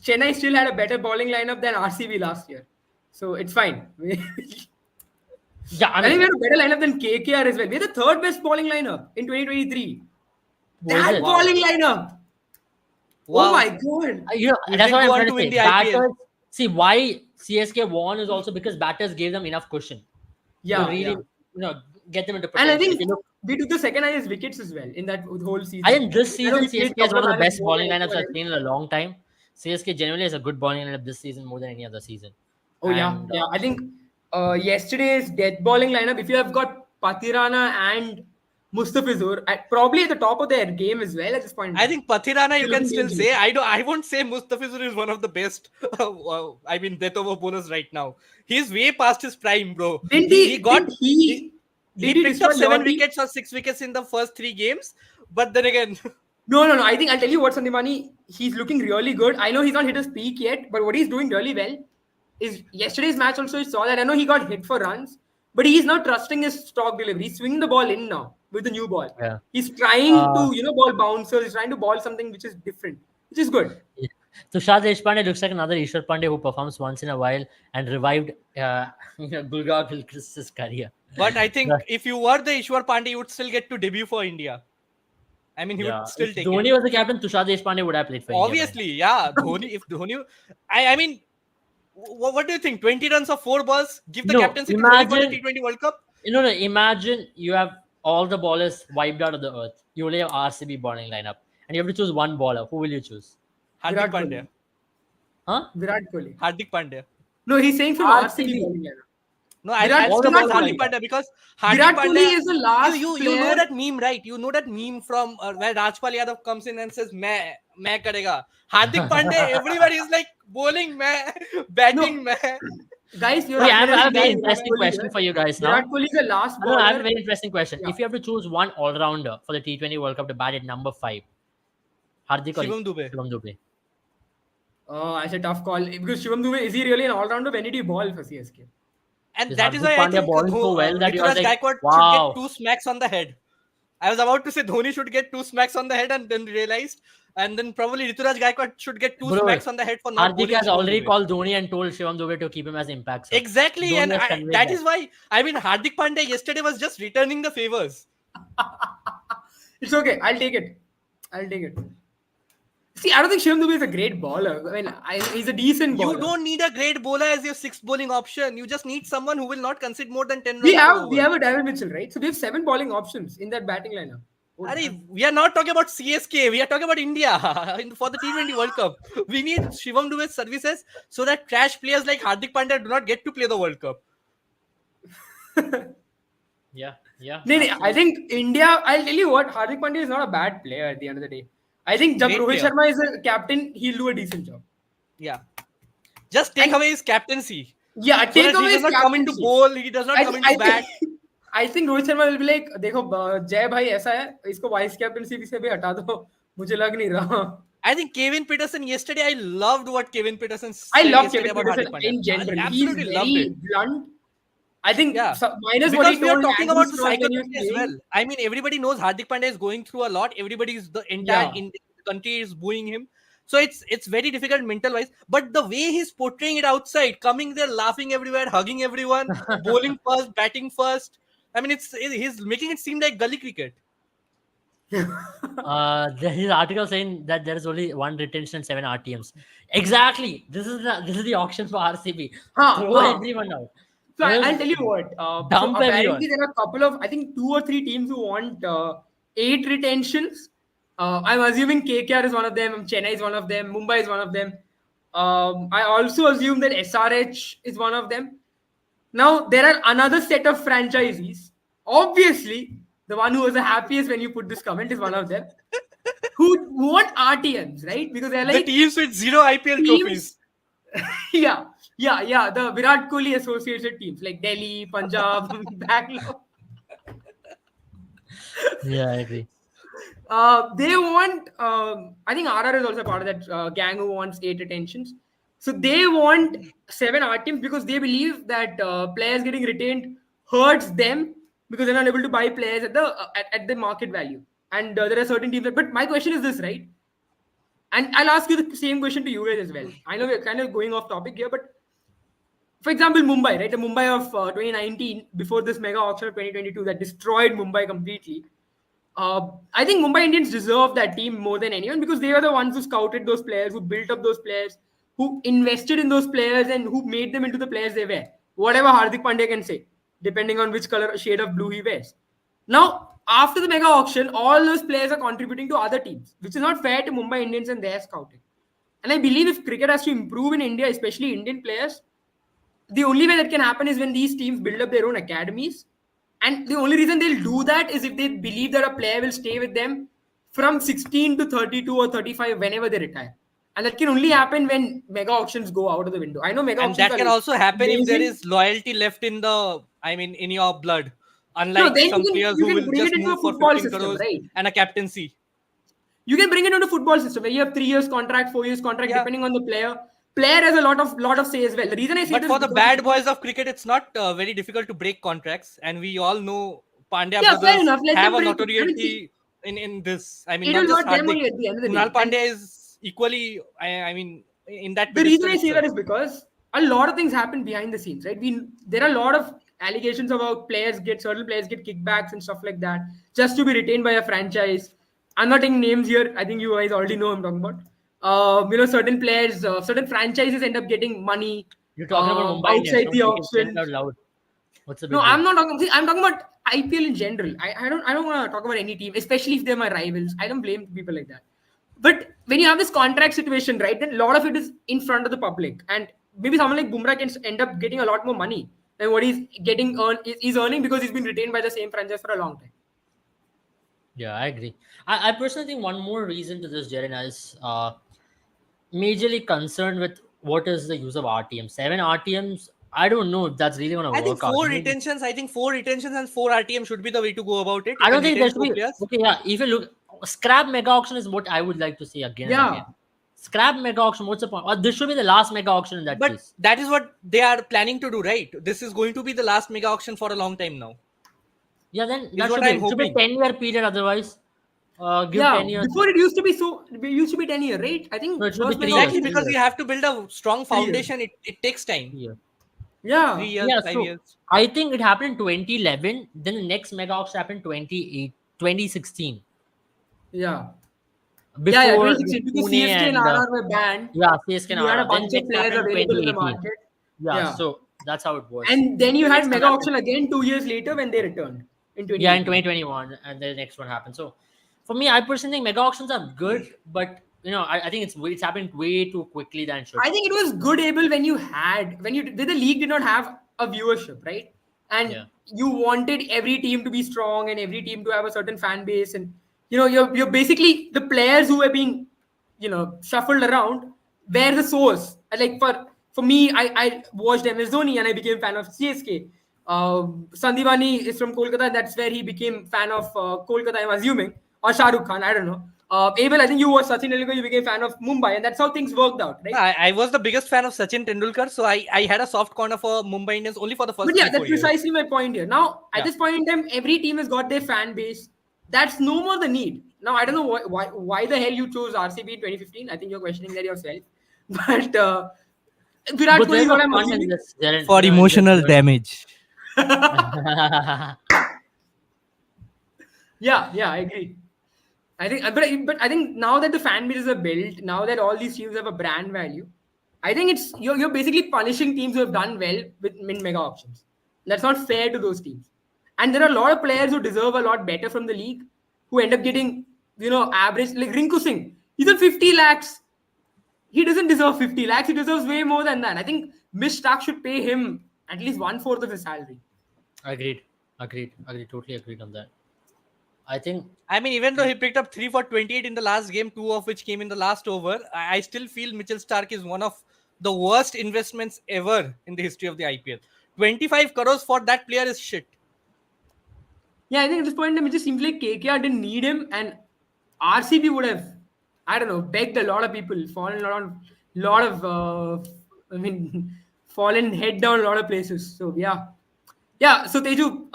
Chennai still had a better bowling lineup than RCB last year. So it's fine. Yeah, I I think mean, we had a better lineup than KKR as well. We're the third best bowling lineup in 2023. what is That it? Wow. bowling lineup. Oh Wow. my god. We That's didn't what I'm go on trying to to win say. the IPL. Batters, see why CSK won is also because batters gave them enough cushion to Yeah, really, yeah. get them into And I potential. If think you look, we took the second highest wickets as well in that whole I season. think this I know season we played CSK a is couple one of of the matches best more bowling than lineups I've opponents. seen in a long time. CSK generally has a good bowling lineup this season more than any other season. Oh yeah, And yeah. I think yesterday's death bowling lineup, if you have got Patirana and Mustafizur probably at the top of their game as well at this point in I time. think Pathirana you They're can looking still dangerous. say. I won't say Mustafizur is one of the best. I mean, death over bowlers right now. He's way past his prime, bro. Didn't He he? got Did he he? he Did he picked up destroy 7 Lottie? wickets or 6 wickets in the first 3 games. But then again, No, no, no. I think I'll tell you what, Sandipani. He's looking really good. I know he's not hit his peak yet, but what he's doing really well is yesterday's match also. You saw that. I know he got hit for runs, but he's now trusting his stock delivery. He's swinging the ball in now with the new ball. yeah. He's trying Uh, to, ball bouncers. He's trying to ball something which is different, which is good. Tushar Deshpande looks like another Ishwar Pandey who performs once in a while and revived Gulgar Gilchrist's career. but I Yeah. think if you were the Ishwar Pandey, you would still get to debut for India. I mean, he Yeah. would still If take Dhoni it. was the captain, Tushar Deshpande would have played for India. Obviously, yeah. Dhoni, if Dhoni, I mean, what do you think? 20 runs of 4 balls? Give the No, captaincy to Dhoni for the imagine, T20 World Cup? no, imagine you have all the ballers wiped out of the earth. You only have RCB bowling lineup, and you have to choose one bowler. Who will you choose? Hardik Virat Pandya. Kohli. Huh? Virat Kohli. Hardik Pandya. No, he's saying from RCB. RCB bowling lineup. No, Virat- I'll all still the choose balls Hardik are Pandya because Hardik Virat Kohli Pandya is the last you know player. that meme, right? You know that meme from where Rajpal Yadav comes in and says मैं करेगा. Hardik Pandya, everybody is like bowling मैं, batting No. मैं. Guys, you're Okay, I have a very underestimating interesting Virat Kohli question here. for you guys now. Virat Kohli is the last No, I have a bowler. very interesting question. Yeah. If you have to choose one all-rounder for the T20 World Cup to bat at number 5, Hardik or Shivam Dube. Shivam Dube? Oh, that's a tough call. Because Shivam Dube, is he really an all-rounder? When did he ball for CSK? And Is that is Hardik why I Pandya think bowling so well that you are Rituraj like, Gaikwad wow. should get 2 smacks on the head. I was about to say Dhoni should get 2 smacks on the head and then realized, and then probably Rituraj Gaikwad should get 2 Bro, smacks on the head for not Hardik bowling has Shivam already Dube. called Dhoni and told Shivam Dube to keep him as impact. Sub. Exactly, Dhoni and has conveyed that is why I mean Hardik Pandya yesterday was just returning the favors. It's okay. I'll take it. I'll take it. See, I don't think Shivam Dube is a great bowler. I mean, he's a decent bowler. You don't need a great bowler as your 6th bowling option. You just need someone who will not concede more than 10 runs. We per have over. a Daryl Mitchell, right? So we have 7 bowling options in that batting lineup. Oh, Arey, we are not talking about CSK. We are talking about India for the T20 World Cup. We need Shivam Dube's services so that trash players like Hardik Pandya do not get to play the World Cup. Yeah. No, I think India, I'll tell you what, Hardik Pandya is not a bad player at the end of the day. I think Great Rohit player. Sharma is a captain, he'll do a decent job. Yeah. Just take away his captaincy. Yeah, So take that away he his does not come into captaincy. bowl, he does not come into bat. I think Rohit Sharma will be like, देखो जय भाई ऐसा है, इसको vice captaincy से भी हटा दो, मुझे लग नहीं रहा. I think Kevin Peterson yesterday, I loved what Kevin Peterson said I love yesterday Kevin about Peterson Hardik Pandya. in general. I He's absolutely loved very it. blunt. I think Yeah. minus what Because he we are told talking Andrew about the Strauss when he was psychology as playing. well. I mean, everybody knows Hardik Pandya is going through a lot. The entire Yeah. country is booing him. So it's very difficult mental wise. But the way he's portraying it outside, coming there, laughing everywhere, hugging everyone, bowling first, batting first. I mean, he's making it seem like gully cricket. There is an article saying that there is only 1 retention and 7 RTMs. Exactly. This is the auction for RCB. Throw everyone out. So It I'll was tell you what. So dump everyone. apparently there are a couple of, I think 2 or 3 teams who want 8 retentions. I'm assuming KKR is one of them. Chennai is one of them. Mumbai is one of them. I also assume that SRH is one of them. Now there are another set of franchisees. Obviously, the one who was the happiest when you put this comment is one of them who want RTMs, right? Because they're The like teams with 0 IPL teams. trophies. Yeah. The Virat Kohli associated teams like Delhi, Punjab, Bangalore. Yeah, I agree. They want. I think RR is also part of that gang who wants 8 retentions. So they want 7 RTMs because they believe that players getting retained hurts them because they're not able to buy players at the market value. And there are certain teams. But my question is this, right? And I'll ask you the same question to you guys as well. I know we're kind of going off topic here, but for example, Mumbai, right? The Mumbai of 2019, before this mega auction of 2022 that destroyed Mumbai completely. I think Mumbai Indians deserve that team more than anyone because they are the ones who scouted those players, who built up those players, who invested in those players, and who made them into the players they were. Whatever Hardik Pandya can say, depending on which color shade of blue he wears. Now, after the mega auction, all those players are contributing to other teams, which is not fair to Mumbai Indians and their scouting. And I believe if cricket has to improve in India, especially Indian players, the only way that can happen is when these teams build up their own academies. And the only reason they'll do that is if they believe that a player will stay with them from 16 to 32 or 35 whenever they retire. And that can only happen when mega auctions go out of the window. I know mega And auctions that are can also happen if there amazing. is loyalty left in the, I mean, in your blood. No, Unlike then some players you who can will bring it just into a move for football 15 system, crores right? and a captaincy. You can bring it into football system where you have 3 years contract, 4 years contract, Yeah. depending on the player. Player has a lot of say as well. The reason I say But this is for the because bad boys of cricket, it's not very difficult to break contracts. And we all know Pandya yeah, fair brothers enough. Let have them a break it. I mean, see, notoriety in this. I mean, it not will just hurt them Hardik. only at the end of the Kunal day. And Pandya is equally, I mean, in that the reason pedestal I say itself. that is because a lot of things happen behind the scenes, right? There are a lot of allegations about certain players get kickbacks and stuff like that just to be retained by a franchise. I'm not taking names here. I think you guys already know what I'm talking about. Certain players, certain franchises end up getting money You're talking about Mumbai Indians. outside Don't the take it, say it auction. out loud. What's the No, big deal? I'm not talking. See, I'm talking about IPL in general. I don't want to talk about any team, especially if they're my rivals. I don't blame people like that. But when you have this contract situation, right, then a lot of it is in front of the public, and maybe someone like Bumrah can end up getting a lot more money than what he's earning because he's been retained by the same franchise for a long time. Yeah, I agree. I personally think one more reason to this, Jaren, is majorly concerned with what is the use of RTM. 7 RTMs, I don't know if that's really going to I think work out. four Maybe, retentions. I think 4 retentions and 4 RTM should be the way to go about it. You I don't can think there retain should four be. players. Okay, yeah, if you look, scrap mega auction is what I would like to see again and Yeah, again. Scrap mega auction, what's the point? Or this should be the last mega auction in that But case. that is what they are planning to do, right? This is going to be the last mega auction for a long time now. Yeah, then Is that what should be I'm it. It should be hoping. 10-year period otherwise. Give yeah. 10 years. Before it used to be 10 year, right? I No, think it should be first three mega years. Exactly, auction. 3 because years. you have to build a strong 3 years. foundation. It takes time. 3 years. 3 years, Yeah, Yeah, 5 years. so I think it happened in 2011. Then the next mega auction happened 2016. yeah. Yeah. Before the 2016 because Pune CSK and and RR were banned. yeah, CSK and You had a RR. Then bunch of next players happened available in the 2018. market. Yeah, Yeah. so that's how it was. And then you The had next one mega happened. auction again 2 years later when they returned in Yeah, in 2018. 2021, and the next one happened. So for me, I personally think mega auctions are good, but I think it's happened way too quickly than it should. I think it was good able when the league did not have a viewership, right? And Yeah. you wanted every team to be strong and every team to have a certain fan base, and you're basically the players who were being shuffled around were the source. Like for me, I watched MS Dhoni and I became fan of CSK. Sandivani is from Kolkata. That's where he became fan of Kolkata, I'm assuming, or Shah Rukh Khan. I don't know. Abel, I think you watched Sachin Tendulkar. You became fan of Mumbai, and that's how things worked out, right? I was the biggest fan of Sachin Tendulkar, so I had a soft corner for Mumbai Indians only for the first But yeah, three, that's 4 years. precisely my point here. Now, at Yeah. this point in time, every team has got their fan base. That's no more the need. Now, I don't know why the hell you chose RCB in 2015. I think you're questioning that yourself. But Virat But Kohli is there's a what I'm fun in assuming. this, Jaren, For in this emotional journey. damage. Yeah, I agree. I think, but I think now that the fan bases are built, now that all these teams have a brand value, I think you're basically punishing teams who have done well in mega auctions. That's not fair to those teams. And there are a lot of players who deserve a lot better from the league who end up getting, average, like Rinku Singh. He's on 50 lakhs. He doesn't deserve 50 lakhs. He deserves way more than that. I think Mish Stark should pay him at least 1/4 of his salary. Agreed. Totally agreed on that. I think I mean, even though he picked up 3 for 28 in the last game, 2 of which came in the last over, I still feel Mitchell Stark is one of the worst investments ever in the history of the IPL. 25 crores for that player is shit. Yeah, I think at this point in time, it just seems like KKR didn't need him, and RCB would have, I don't know, begged a lot of people, fallen on lot of, fallen head down a lot of places. So yeah. So Teju,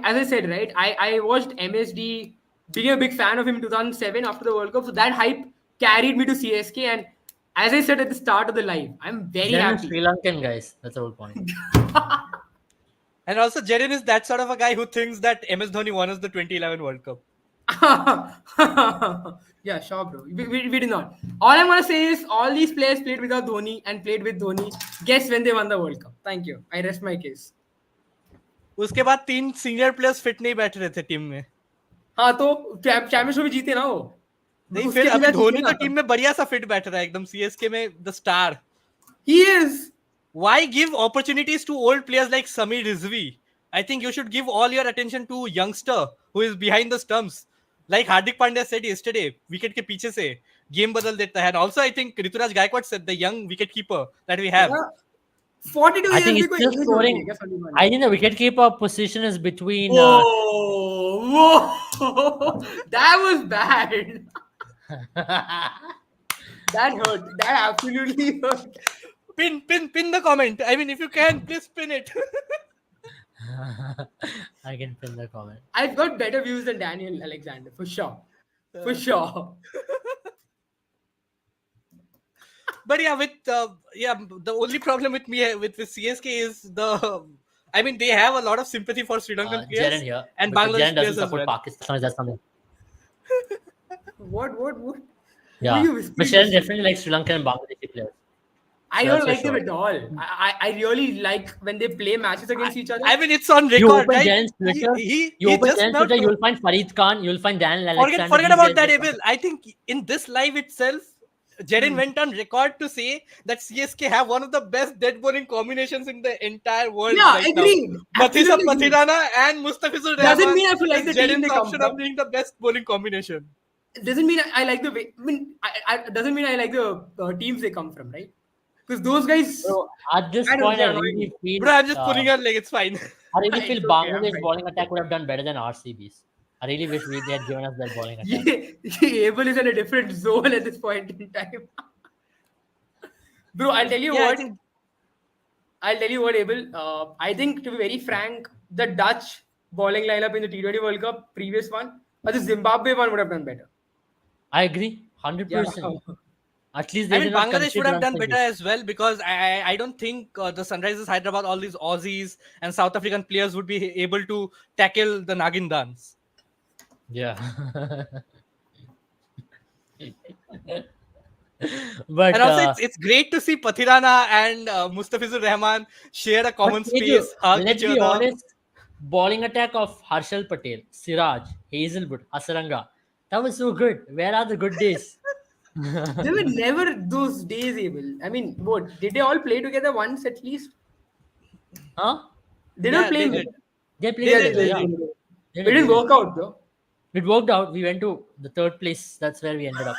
as I said, right, I watched MSD, being a big fan of him in 2007 after the World Cup. So that hype carried me to CSK, and as I said at the start of the live, I'm very Jaren is happy. Sri Lankan, guys. That's the whole point. And also, Jaren is that sort of a guy who thinks that MS Dhoni won us the 2011 World Cup. Yeah, sure, bro. We did not. All I'm gonna say is all these players played without Dhoni and played with Dhoni. Guess when they won the World Cup. Thank you. I rest my case. उसके बाद 3 senior players fit नहीं बैठ रहे थे team में. हाँ तो champions trophy जीते ना वो. नहीं, उसके फिर अभी बिना धोनी जीते तो ना. टीम में बढ़िया सा फिट बैठ रहा है एकदम. सीएसके में the star. He is. Why give opportunities to old players like Samir Rizvi? I think you should give all your attention to youngster who is behind the stumps. Like Hardik Pandya said yesterday, wicket के पीछे से game बदल देता है. And also I think Rituraj Gaikwad said the young wicket keeper that we have. Yeah. 42 I years think भी it's कोई still age होती scoring. है क्या 41? I think the wicketkeeper position is between. Whoa! That was bad. That hurt. That absolutely hurt. Pin the comment. I mean, if you can, please pin it. I can pin the comment. I've got better views than Daniel Alexander, for sure. For sure. But yeah, the only problem with me with CSK is I mean, they have a lot of sympathy for Sri Lankan players Jaren here. and because Bangladesh Jaren players doesn't as support well. Pakistan. That's something. What? Yeah. Who are you But whispering Jaren to? definitely likes Sri Lankan and Bangladeshi players. I That's don't for like them sure. at all. I really like when they play matches against each other. I mean, it's on You record, open right? Jaren's Twitter. He You open just Jaren's now Twitter. told- You'll find Farid Khan. You'll find Daniel Alexander. Forget these about guys that, just- Abel. I think in this live itself, Jaren went on record to say that CSK have one of the best dead bowling combinations in the entire world. Yeah, right agreed. now. Mathisa Absolutely agreed. Pathirana and Mustafizur Rahman. Doesn't mean I have to like is the team Jaren's they come option from. of being the best bowling combination. It doesn't mean I like the way. I mean, doesn't mean I like the teams they come from, right? Because those guys. So at this I don't point, know, I they're really annoying. feel. Bro, I'm just pulling her leg. It's fine. I really feel It's okay, I'm Bangladesh fine. bowling attack would have done better than RCB's. I really wish they had given us that bowling attack. Abel is in a different zone at this point in time. Bro, I'll tell you Yeah, I what. think- I'll tell you what, Abel. I think, to be very frank, the Dutch bowling lineup in the T20 World Cup, previous one, but the Zimbabwe one would have done better. I agree, 100%. Yeah. At least I they mean, did not Bangladesh would concede have done runs like better this. as well because I don't think the Sunrisers Hyderabad, all these Aussies and South African players would be able to tackle the Nagin dance. Yeah. But And also, it's great to see Pathirana and Mustafizur Rahman share a common but Teju, space, hug let's each be other. honest, bowling attack of Harshal Patel, Siraj, Hazelwood, Hasaranga, that was so good. Where are the good days? There were never those days, Abel. I mean, what? Did they all play together once at least? Huh? They Yeah, don't play. they did. They played They Yeah, did, together, they yeah. did. They It did, didn't they did. work out though. It worked out. We went to the third place. That's where we ended up.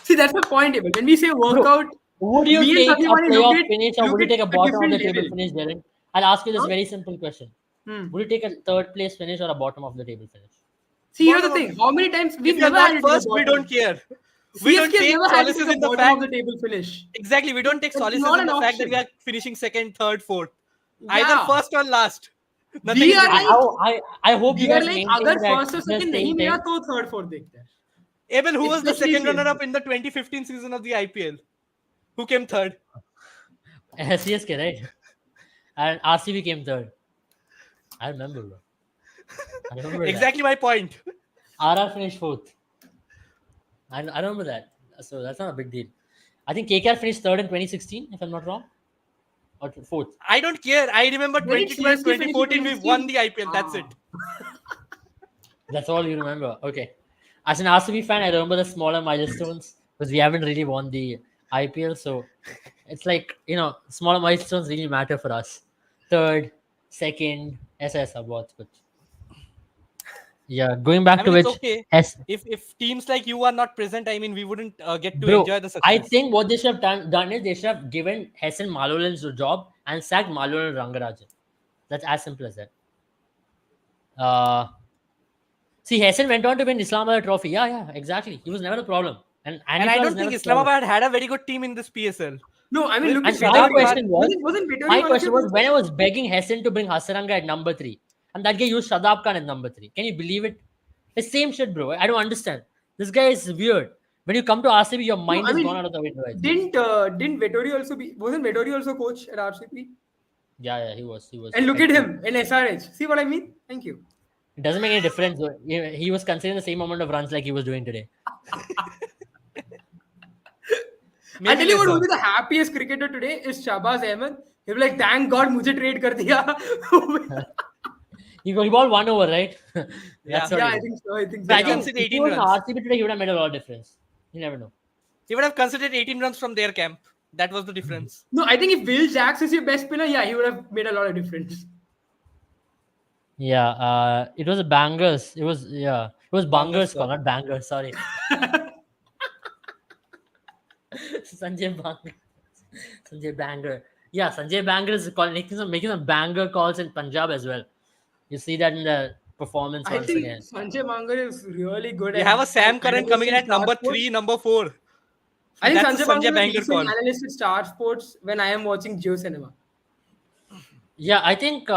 See, that's the point, Abel. When we say workout, Would you me and take a Satyamani playoff finish or look would you at take a bottom of the different table level. finish, Darren? I'll ask you this Huh? very simple question. Hmm. Would you take a third place finish or a bottom of the table finish? See, here's the Bottom of thing. How many times If we've you're never had not it in the first, we bottom. don't care. We don't CSK has take never had it solaces in in the the bottom of fact. the table finish. Exactly, we don't take It's solaces not in the an fact that we option. are finishing second, third, fourth. Either Yeah. first or last. Nothing We in are between. like, I hope you we are guys like, maintain अगर that first or the second नहीं same मिला thing. तो third, fourth देखते हैं. Abel, who was the Especially second CSK. runner-up in the 2015 season of the IPL? Who came third? CSK, right? And RCB came third. I remember, bro. I remember Exactly my point. that. RR finished fourth. I remember that. So that's not a big deal. I think KKR finished third in 2016, if I'm not wrong. or fourth. I don't care. I remember When did 2012, CSK finish in 2014, we won the IPL. That's it. That's all you remember. Okay. As an RCB fan, I remember the smaller milestones because we haven't really won the IPL. So it's like, smaller milestones really matter for us. Third, second, SS awards. But yeah, going back I to mean, it's which, okay. S, If teams like you are not present, I mean, we wouldn't get to bro, enjoy the I success. think what they should have done is they should have given Hessen Malolan's the job and sacked Malolan Rangarajan. That's as simple as that. See, Hessen went on to win Islamabad trophy. Yeah, yeah, exactly. He was never the problem. And And I Anifal is don't never think the problem. Islamabad had a very good team in this PSL. No, I mean, With look And at my Shadab Vettori. question was, Wasn't Vettori my one of question your was best when I players? was begging Hessen to bring Hasaranga at number 3, and that guy used Shadab Khan at number 3. Can you believe it? The same shit, bro. I don't understand. This guy is weird. When you come to RCB, your No, mind I is gone out mean, of the window. I think. didn't Vettori also be? Wasn't Vettori also coach at RCB? Yeah, yeah, he was. He was And look head at coach. him in SRH. See what I mean? Thank you. It doesn't make any difference. Though. He was considering the same amount of runs like he was doing today. I Maybe tell you what lesser. will be the happiest cricketer today is Shahbaz Ahmed. He'll be like, thank God, मुझे trade कर दिया. He balled 1 over, right? Yeah. That's what Yeah, he I did. think so. I think so. But I He Yeah. think considered if he 18 was in runs. RCB today, he would have made a lot of difference. You never know. He would have considered 18 runs from their camp. That was the difference. No, I think if Will Jacks is your best spinner, yeah, he would have made a lot of difference. Yeah, it was a bangers. It was Bangers bangers call, call. not bangers. Sorry, Sanjay Banger. Sanjay Banger. Yeah, Sanjay Banger is making some banger calls in Punjab as well. You see that in the performance I once think again. Sanjay Bangar is really good We as have a an Sam Curran coming analyst in in at Star number Sports. 3, number 4. I think That's a Sanjay Sanjay Bangar is a Banger decent call. analyst in Star Sports when I am watching Geo Cinema. Yeah, I think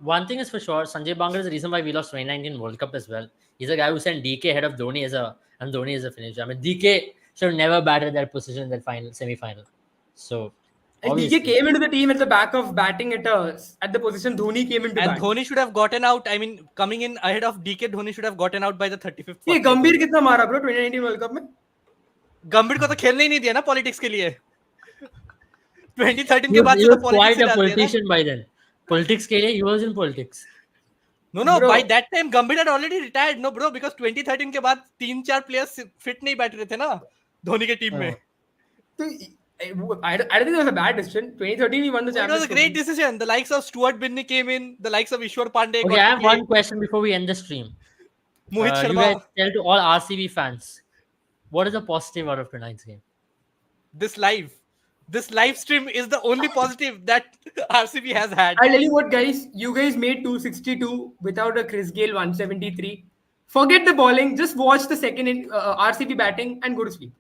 one thing is for sure. Sanjay Banger is the reason why we lost 2019 World Cup as well. He's a guy who sent DK ahead of Dhoni and Dhoni as a finisher. I mean, DK should have never batted that position in that semi-final. So And DK obviously, came into the team at the back of batting at the position Dhoni came into And bat. Dhoni should have gotten out. I mean, coming in ahead of DK, Dhoni should have gotten out by the 35th. ये 40th गंभीर over. कितना मारा bro 2019 world cup में? गंभीर को तो खेलने ही नहीं दिया ना पॉलिटिक्स के लिए. 2013 he के was, बाद he से तो was politics quite he a डाल दिया ना. politician by then. Politics के लिए, he was in politics. No, Bro. by that time Gambhir had already retired. No, bro, because 2013 के बाद 3-4 players fit नहीं बैठ रहे थे ना धोनी के टीम में. तो I don't think it was a bad decision. 2013 we won the It was Champions a great decision. The likes of Stuart Binney came in. The likes of Ishwar Pandey. Okay, got I to have play. one question before we end the stream. Mohit You Sharma. guys tell to all RCB fans, what is the positive out of tonight's game? This live stream is the only positive that RCB has had. I'll tell you what, guys. You guys made 262 without a Chris Gale 173. Forget the bowling. Just watch the second RCB batting and go to sleep.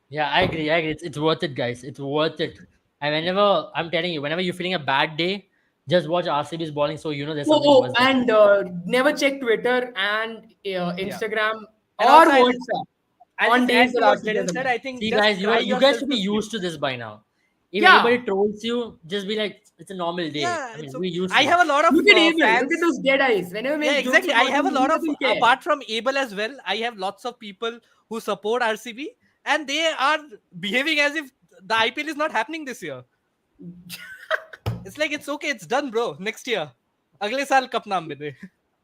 Yeah, I agree. It's worth it, guys. It's worth it. And I'm telling you, whenever you're feeling a bad day, just watch RCB's bowling so you know there's something worse. And never check Twitter and Instagram And or also, WhatsApp I'll on just add days to that what RCB Jaren has a said. match. I think See, just guys, cry you guys yourself should be to sleep. used to this by now. If Yeah. anybody trolls you, just be like, it's a normal day. Yeah, I mean, it's we okay. used I to have a it. lot of Look at Abel. fans. Look at those dead eyes. Whenever we Yeah, make jokes exactly. I about have a him, lot he of, doesn't care. apart from Abel as well, I have lots of people who support RCB and they are behaving as if the IPL is not happening this year. It's like, it's okay, it's done, bro. Next year. अगले साल cup नाम दे.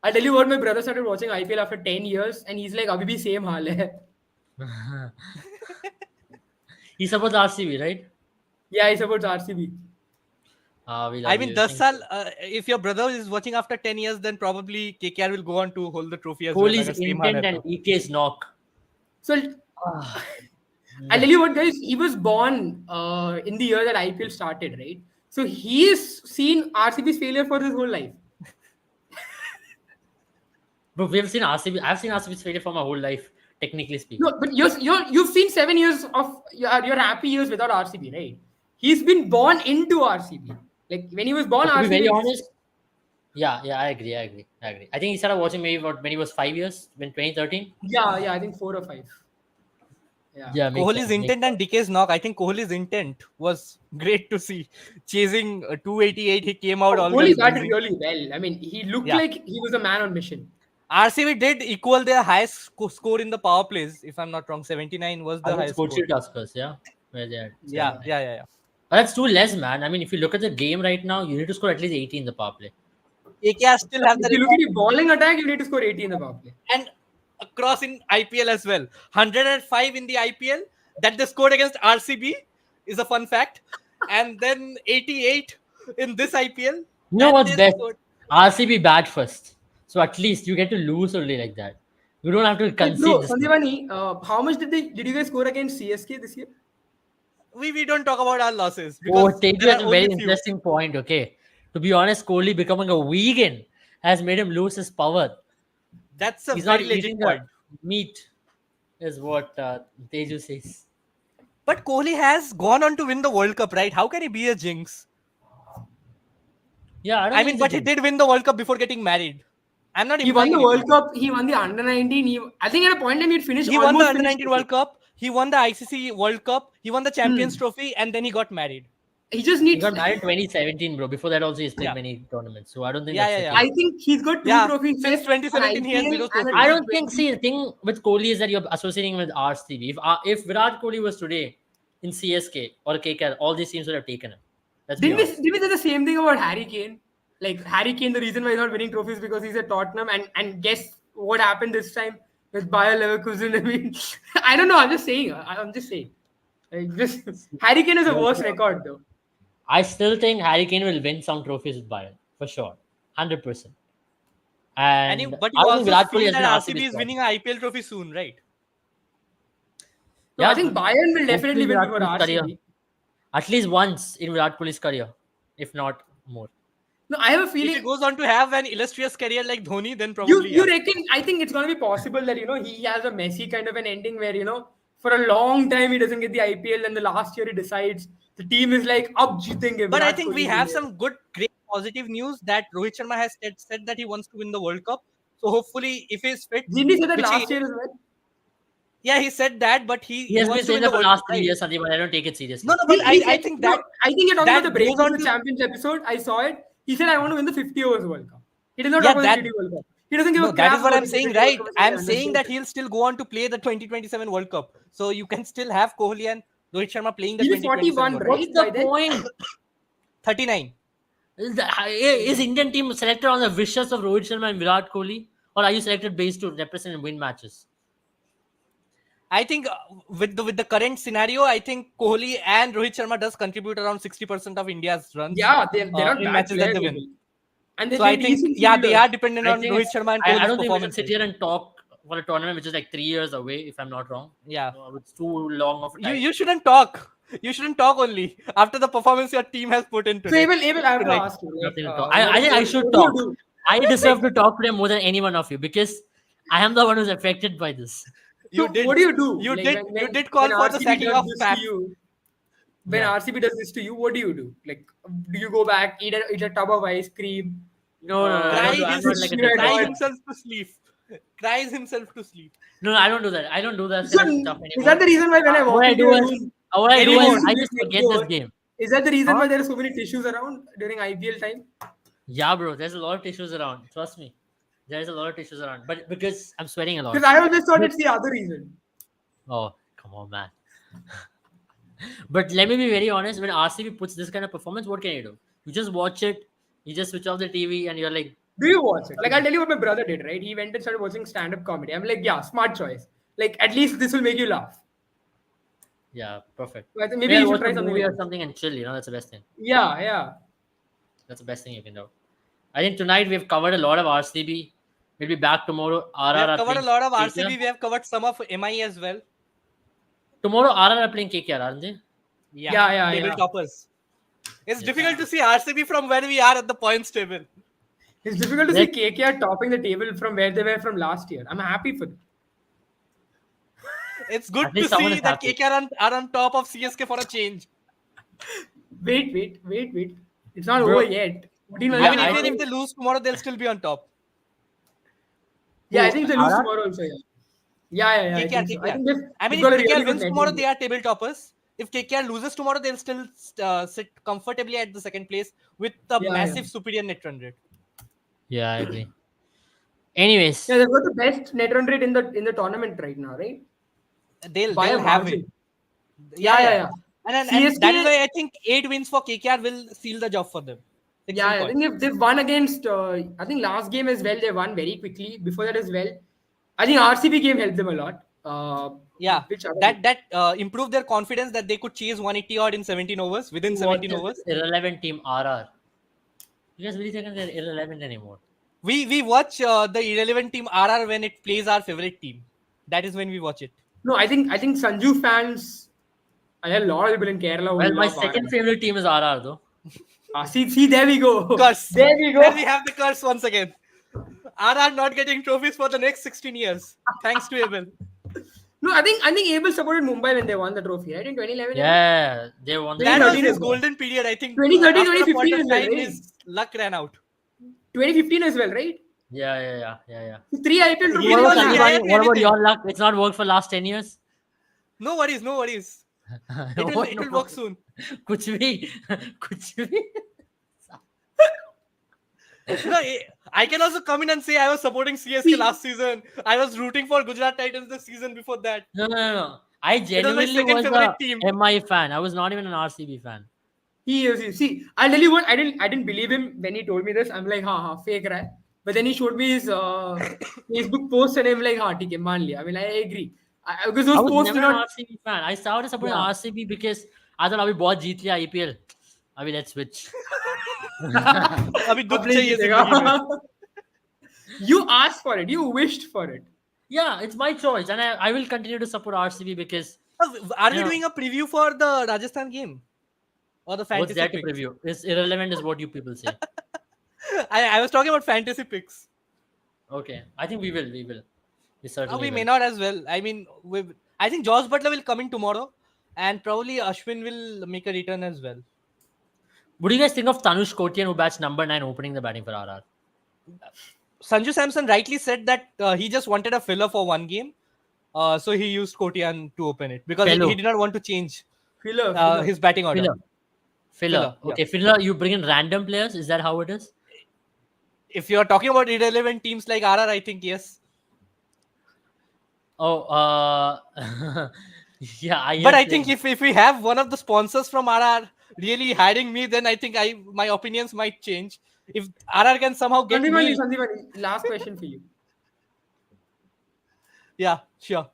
I'll tell you what, my brother started watching IPL after 10 years and he's like, abhi bhi same haal hai. He supports RCB, right? Yeah, he supports RCB. We love I mean, you. 10 Thank साल, you. if your brother is watching after 10 years, then probably KKR will go on to hold the trophy as Kohli's well. अगर same हाल intent है and तो. EK's knock. So I'll tell you what, guys, he was born in the year that IPL started, right? So he's seen RCB's failure for his whole life. But we've seen RCB. I've seen RCB's failure for my whole life, technically speaking. No, but you've seen 7 years of your happy years without RCB, right? He's been born into RCB. Like when he was born, But to be RCB very existed. honest, yeah, I agree. I think he started watching maybe when he was 5 years, when 2013. Yeah, I think 4 or 5. Yeah, makes Kohli's sense, intent and DK's knock. I think Kohli's intent was great to see. Chasing 288, he came out Kohli always batted blazing. really well. I mean, he looked Yeah. like he was a man on mission. RCB did equal their highest score in the power plays. If I'm not wrong, 79 was the I think highest score. Scotia Tuskers, yeah, where they are. Yeah. That's too less, man. I mean, if you look at the game right now, you need to score at least 80 in the power play. KKR still have the If you look at record, your bowling attack, you need to score 80 in the power play. and across in IPL as well. 105 in the IPL that they scored against RCB is a fun fact, and then 88 in this IPL You know that what's they best? scored. RCB bat first. So at least you get to lose only like that. You don't have to Wait, bro, concede this much. Sandeepani, how much did you guys score against CSK this year? We don't talk about our losses Oh, because Teju there has are a very only few. interesting point, okay? To be honest, Kohli becoming a vegan has made him lose his power. That's a He's not very legit eating the point. meat, is what Teju says. But Kohli has gone on to win the World Cup, right? How can he be a jinx? Yeah, I don't I think mean, it's a but he jinx. did win the World Cup before getting married. I'm not He won implying the anything. World Cup. He won the under 19. I think at a point in time he'd finished He won the almost Under finished 19 cricket. World Cup. He won the ICC World Cup. He won the Champions Hmm. Trophy, and then he got married. He just He needs. got married in 2017, bro. Before that, also, he's played Yeah, many tournaments. So I don't think yeah, that's yeah, the yeah. case. I think he's got two Yeah, trophies since left: an 2017 he has IPL 0 and a trophies. I don't think. T20. See, the thing with Kohli is that you're associating him with RCB. If Virat Kohli was today in CSK or KKR, all these teams would have taken him. Let's be honest. Didn't we say the same thing about Harry Kane? Like Harry Kane, the reason why he's not winning trophies because he's at Tottenham, and guess what happened this time with Bayer Leverkusen? I mean, I don't know. I'm just saying. I'm just saying. Like just Harry Kane has a worse record though. I still think Harry Kane will win some trophies with Bayern for sure, 100%. And But I you don't think also Virat Kohli feel has been that RCB RCB's is squad. winning an IPL trophy soon, right? No, I Yeah, think Bayern will definitely hopefully win Virat before Kohli's career, RCB. at least once in Virat Kohli's career, if not more. No, I have a If he feeling. goes on to have an illustrious career like Dhoni, then You probably you yeah. reckon? I think it's gonna be possible that he has a messy kind of an ending where for a long time he doesn't get the IPL and the last year he decides the team is like up jeetenge But I Virat think we Kohli have will some good, great, positive news that Rohit Sharma has said that he wants to win the World Cup. So hopefully, if he's fit, Didn't he say that which he last year as well? yeah, he said that, but he, He he has been wants to saying win that the for the World last Cup, three right? years, Sandeep, but I don't take it seriously. No, no, but He I said think no. that I think you're talking about the that goes Breakers on the to Champions episode. I saw it. He said I want to win the 50 overs World Cup. He does not yeah talk about that the T20 World Cup. He doesn't give no, a that crap is what about I'm the saying, T20 World right? Cup. I'm saying that he'll still go on to play the 2027 World Cup. So you can still have Kohli and Rohit Sharma playing the He'll be 2027 41, World Cup. What's right? the By then. point? 39. Is Indian team selected on the wishes of Rohit Sharma and Virat Kohli, or are you selected based to represent and win matches? I think with the current scenario, I think Kohli and Rohit Sharma does contribute around 60% of India's runs Yeah, they're not in bad matches that players they as win. well. And they So I play think decent yeah, they fielders. are dependent I on think Rohit it's. Sharma and I Kohli's don't think we should sit performances. here and talk for a tournament which is like 3 years away, if I'm not wrong. Yeah, It's too long of a time. you shouldn't talk. You shouldn't talk only after the performance your team has put in So today. Abel, I have to Tonight. ask you, like, Nothing to talk. what, I think I should what do you talk. do? I deserve to talk today more than any one of you because I am the one who's affected by this. You So did. what do you do? You Like did. when You when, did when call for the RCB sacking does of this to Faf. you, when Yeah. RCB does this to you, what do you do? Like, do you go back, eat a tub of ice cream, No, I don't do. I'm not like a Cry depressed guy. himself to sleep. Cries himself to sleep. No, I don't do that. I don't do that So, kind of stuff is that anymore. the reason why when I What walk I into do your is, room what I do anymore, is, I just forget this game. is that the reason Huh? why there are so many tissues around during IPL time? Yeah, bro. There's a lot of tissues around. Trust me. There's a lot of tissues around. But because I'm sweating a lot. Because I always thought it's the other reason. Oh, come on, man. But let me be very honest. When RCB puts this kind of performance, what can you do? You just watch it. You just switch off the TV, and you're like, Do you watch it? Like, I'll tell you what my brother did, right? He went and started watching stand-up comedy. I'm like, yeah, smart choice. Like, at least this will make you laugh. yeah, perfect. So I think maybe Yeah, you should watch try a something movie like or this. something and chill. That's the best thing. Yeah, yeah. That's the best thing you can do. I think tonight we've covered a lot of RCB. We'll be back tomorrow. We have RR are covered a playing lot of KKR. RCB. We have covered some of MI as well. Tomorrow RR are playing KKR, aren't they? Yeah, Table yeah. toppers. It's Yes. difficult to see RCB from where we are at the points table. It's difficult to see KKR topping the table from where they were from last year. I'm happy for them. It's good At to least someone see is that happy. KKR are on top of CSK for a change. Wait. It's not Bro. over yet. 14 Yeah, I mean, months even now. if they lose tomorrow, they'll still be on top. Yeah, I Who, think they lose RR? tomorrow also. Yeah. I KKR, think so. I KKR. think they've, I mean, they've if got a KKR really good wins net tomorrow, run. they are table toppers. If KKR loses tomorrow, they'll still sit comfortably at the second place with a Yeah. massive superior net run rate. Yeah, I agree. Anyways, Yeah, they've got the best net run rate in the tournament right now, right? They'll By a have it. margin. Yeah. And that is CSK, why I think 8 wins for KKR will seal the job for them. 16 yeah, I points. think if they've won against, I think last game as well, they won very quickly. Before that as well, I think RCB game helped them a lot. Yeah, Which other game? that improved their confidence that they could chase 180 odd in 17 overs within What 17 is overs. this irrelevant team RR? You guys really think they're irrelevant anymore? We watch the irrelevant team RR when it plays our favorite team. That is when we watch it. No, I think Sanju fans. I have a lot of people in Kerala who Well, my love second RR. favorite team is RR though. See, there we go. Curse. There we There go. we have the curse once again. RR not getting trophies for the next 16 years. Thanks to Abel. No, I think Abel supported Mumbai when they won the trophy, right? In 2011. Yeah, they won the That was 2013 his as well. golden period. I think 2013, after a point 2015 of as well, time, right? his luck ran out. 2015 as well, right? Yeah. Three IPL He trophies. What about was in lucky. one I year. have What about anything. your luck? It's not worked for last 10 years. No worries, no worries. It will work soon. कुछ भी कुछ भी No, I can also come in and say I was supporting CSK last season. I was rooting for Gujarat Titans the season before that. No. I was my genuinely second was favorite a team. MI fan. I was not even an RCB fan. He is. See, I'll tell you what. I didn't believe him when he told me this. I'm like, ha, fake, right? But then he showed me his Facebook post, and I'm like, ha, okay, मान लिया. I mean, I agree. Because I those was posts do never an not. RCB fan. I started supporting Yeah. RCB because I thought अभी बहुत जीत लिया IPL. अभी let's switch. अभी दुख अब नहीं चाहिए जिंदगी में. जीतेगा. You asked for it. You wished for it. Yeah, it's my choice, and I will continue to support RCB because Are you we know, doing a preview for the Rajasthan game or the what's fantasy there to picks? preview? It's irrelevant, is what you people say. I was talking about fantasy picks. Okay, I think we will. We certainly We will. may not as well. I mean, I think Josh Butler will come in tomorrow, and probably Ashwin will make a return as well. What do you guys think of Tanush Kotian, who bats number 9, opening the batting for RR? Sanju Samson rightly said that he just wanted a filler for one game. So he used Kotian to open it because Fellow. he did not want to change Filler. his batting order. Filler. yeah. Okay, filler. You bring in random players. Is that how it is? If you are talking about irrelevant teams like RR, I think yes. Oh, yeah. But I think if we have one of the sponsors from RR really hiring me, then I think my opinions might change. If RR can somehow get me, Sandipani, last question for you. yeah, sure.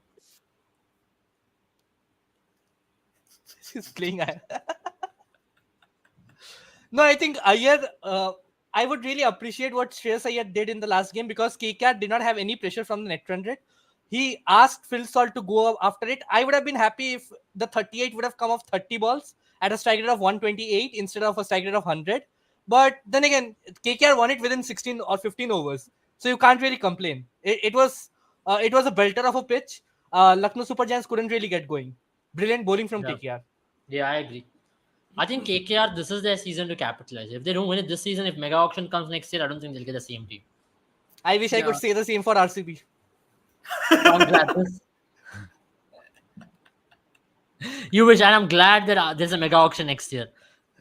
He's playing. No, I think Iyer. I would really appreciate what Shreyas Iyer did in the last game because KKR did not have any pressure from the net run rate. He asked Phil Salt to go after it. I would have been happy if the 38 would have come off 30 balls at a strike rate of 128 instead of a strike rate of 100. But then again, KKR won it within 16 or 15 overs, so you can't really complain. It was a belter of a pitch. Lucknow Super Giants couldn't really get going. Brilliant bowling from KKR. Yeah, I agree. I think KKR, this is their season to capitalize. If they don't win it this season, if mega auction comes next year, I don't think they'll get the same team. I wish I could say the same for RCB. I'm glad you wish, and I'm glad that there's a mega auction next year.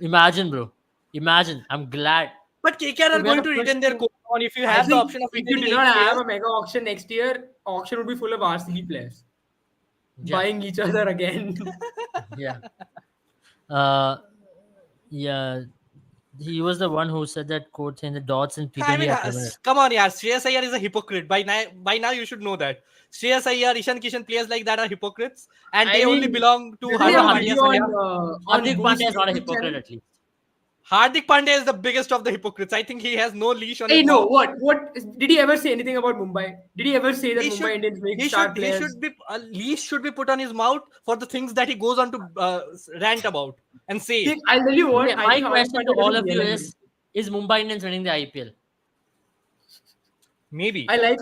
Imagine, bro. Imagine. I'm glad. But KKR are we have going to a retain their question. coach on if you I have the think option of if you retaining did not 8 have players. a mega auction next year, auction would be full of RCB players Yeah. buying each other again. Yeah. Yeah. He was the one who said that quote saying the dots in T20 I mean, are criminal. come on, yeah. Shreyas Iyer is a hypocrite. By now, you should know that. Shreyas Iyer, Ishan Kishan, players like that are hypocrites, and they only belong to Did they have a Hardik video Pandya. on Hardik Boost Pandya is not a YouTube hypocrite, channel? at least. Hardik Pandya is the biggest of the hypocrites. I think he has no leash on Hey, his no, mouth. what did he ever say anything about Mumbai? Did he ever say that He Mumbai should, Indians make he star should, he players? should be a leash should be put on his mouth for the things that he goes on to rant about and say. See, I'll tell you what. Okay, I my think Hardik question to Pandya all doesn't of you realize is Mumbai Indians winning the IPL? Maybe. I like.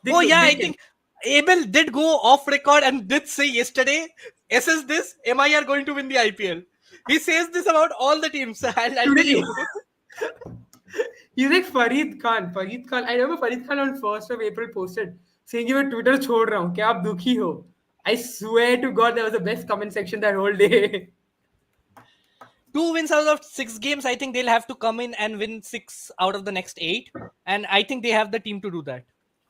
Oh yeah, I think Abel did go off record and did say yesterday, SS this, MI are going to win the IPL. He says this about all the teams. I'll tell Today. you. He's like Farid Khan. Farid Khan. I remember Farid Khan on 1st of April posted saying, "मैं Twitter छोड़ रहा हूँ. क्या आप दुखी हो?" I swear to God, that was the best comment section that whole day. 2 wins out of 6 games. I think they'll have to come in and win 6 out of the next 8, and I think they have the team to do that.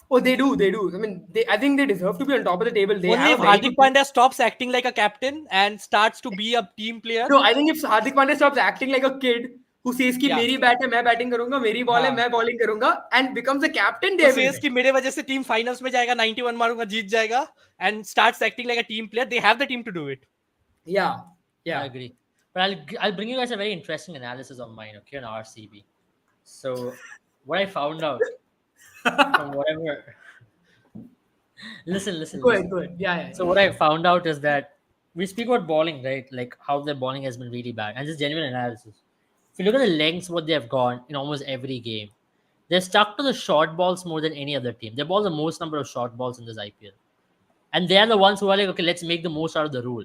Oh, they do. They do. I mean, I think they deserve to be on top of the table. They Only have if a very Hardik good. Pandya stops acting like a captain and starts to be a team player. No, I think if Hardik Pandya stops acting like a kid who says कि Yeah. मेरी bat है मैं batting करूंगा, मेरी ball है हाँ. मैं bowling करूंगा, and becomes a captain, तो they will says कि win. मेरे वजह से टीम फाइनल्स में जाएगा, 91 मारूंगा, जीत जाएगा, and starts acting like a team player. They have the team to do it. Yeah, I yeah. agree. But I'll bring you guys a very interesting analysis of mine, okay, on RCB. So what I found out from whatever listen. Go ahead, go ahead. Yeah. So what I found out is that we speak about bowling, right? Like how their bowling has been really bad, and just genuine analysis. If you look at the lengths what they have gone in almost every game, they're stuck to the short balls more than any other team. They ball the most number of short balls in this IPL, and they are the ones who are like, okay, let's make the most out of the rule,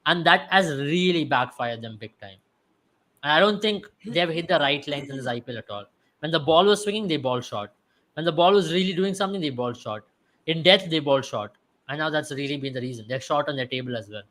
and that has really backfired them big time. And I don't think they have hit the right length in this IPL at all. When the ball was swinging, they ball short. When the ball was really doing something, they ball short. In depth, they ball short. And now that's really been the reason. They're short on their table as well.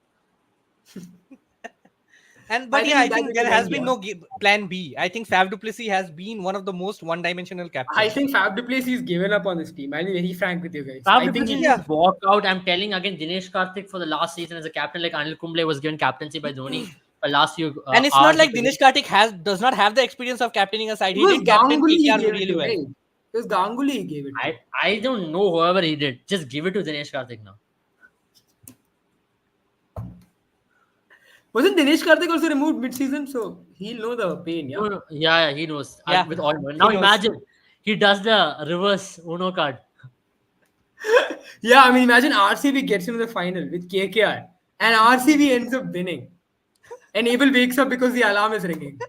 But I yeah, I think think that there will has end, been yeah. no plan B. I think Faf du Plessis has been one of the most one-dimensional captains. I think Faf du Plessis has given up on this team. I'll be very frank with you guys. Faf I du think Plessis he, Yeah. just walk out. I'm telling again, Dinesh Karthik for the last season as a captain, like Anil Kumble was given captaincy by Dhoni for last few And it's hours. not like Dinesh Karthik does not have the experience of captaining a side. it He was did captain Ganguly he KKR gave it really to, well. right? It was Ganguly he gave it to. I don't know whoever he did. Just give it to Dinesh Karthik now. Wasn't Dinesh Karthik also removed mid-season? So he'll know the pain, yeah? No, yeah, he knows. Yeah, With all he now, knows. imagine he does the reverse Uno card. Yeah, I mean, imagine RCB gets into the final with KKR and RCB ends up winning. And Abel wakes up because the alarm is ringing.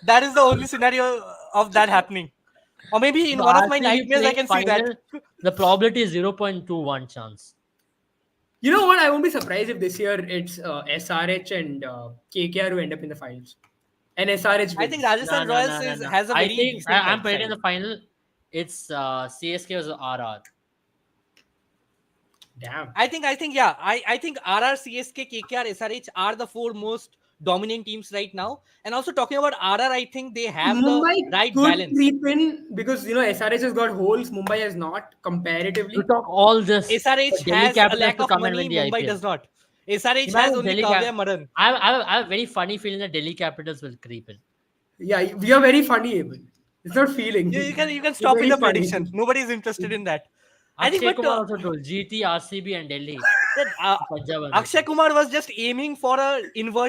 That is the only scenario of that happening. Or maybe in The one of my RCB nightmares, I playing can see that. final, the probability is 0.21 chance. You know what? I won't be surprised if this year it's SRH and KKR who end up in the finals. And SRH I think wins. Rajasthan Royals No. has a I very think decent I'm predicting side. the final. It's CSK versus RR. Damn. I think yeah. I think RR, CSK, KKR, SRH are the four most dominant teams right now. And also talking about RR, I think they have the Mumbai right could balance. creep in because, SRH has got holes. Mumbai has not You comparatively. talk all this. SRH For Delhi has a Capitals lack to of come and win money. the Mumbai IPL. does not. SRH has Imagine only Delhi Kavya Maran. I have a very funny feeling that Delhi Capitals will creep in. Yeah, we are very funny, Abel. It's not feeling. You can You're stop with very the funny. prediction. Nobody is interested in that. I think, Akshay but Kumar also told GT, RCB, and Delhi. that, Punjab and Akshay Kumar was just aiming for a inverted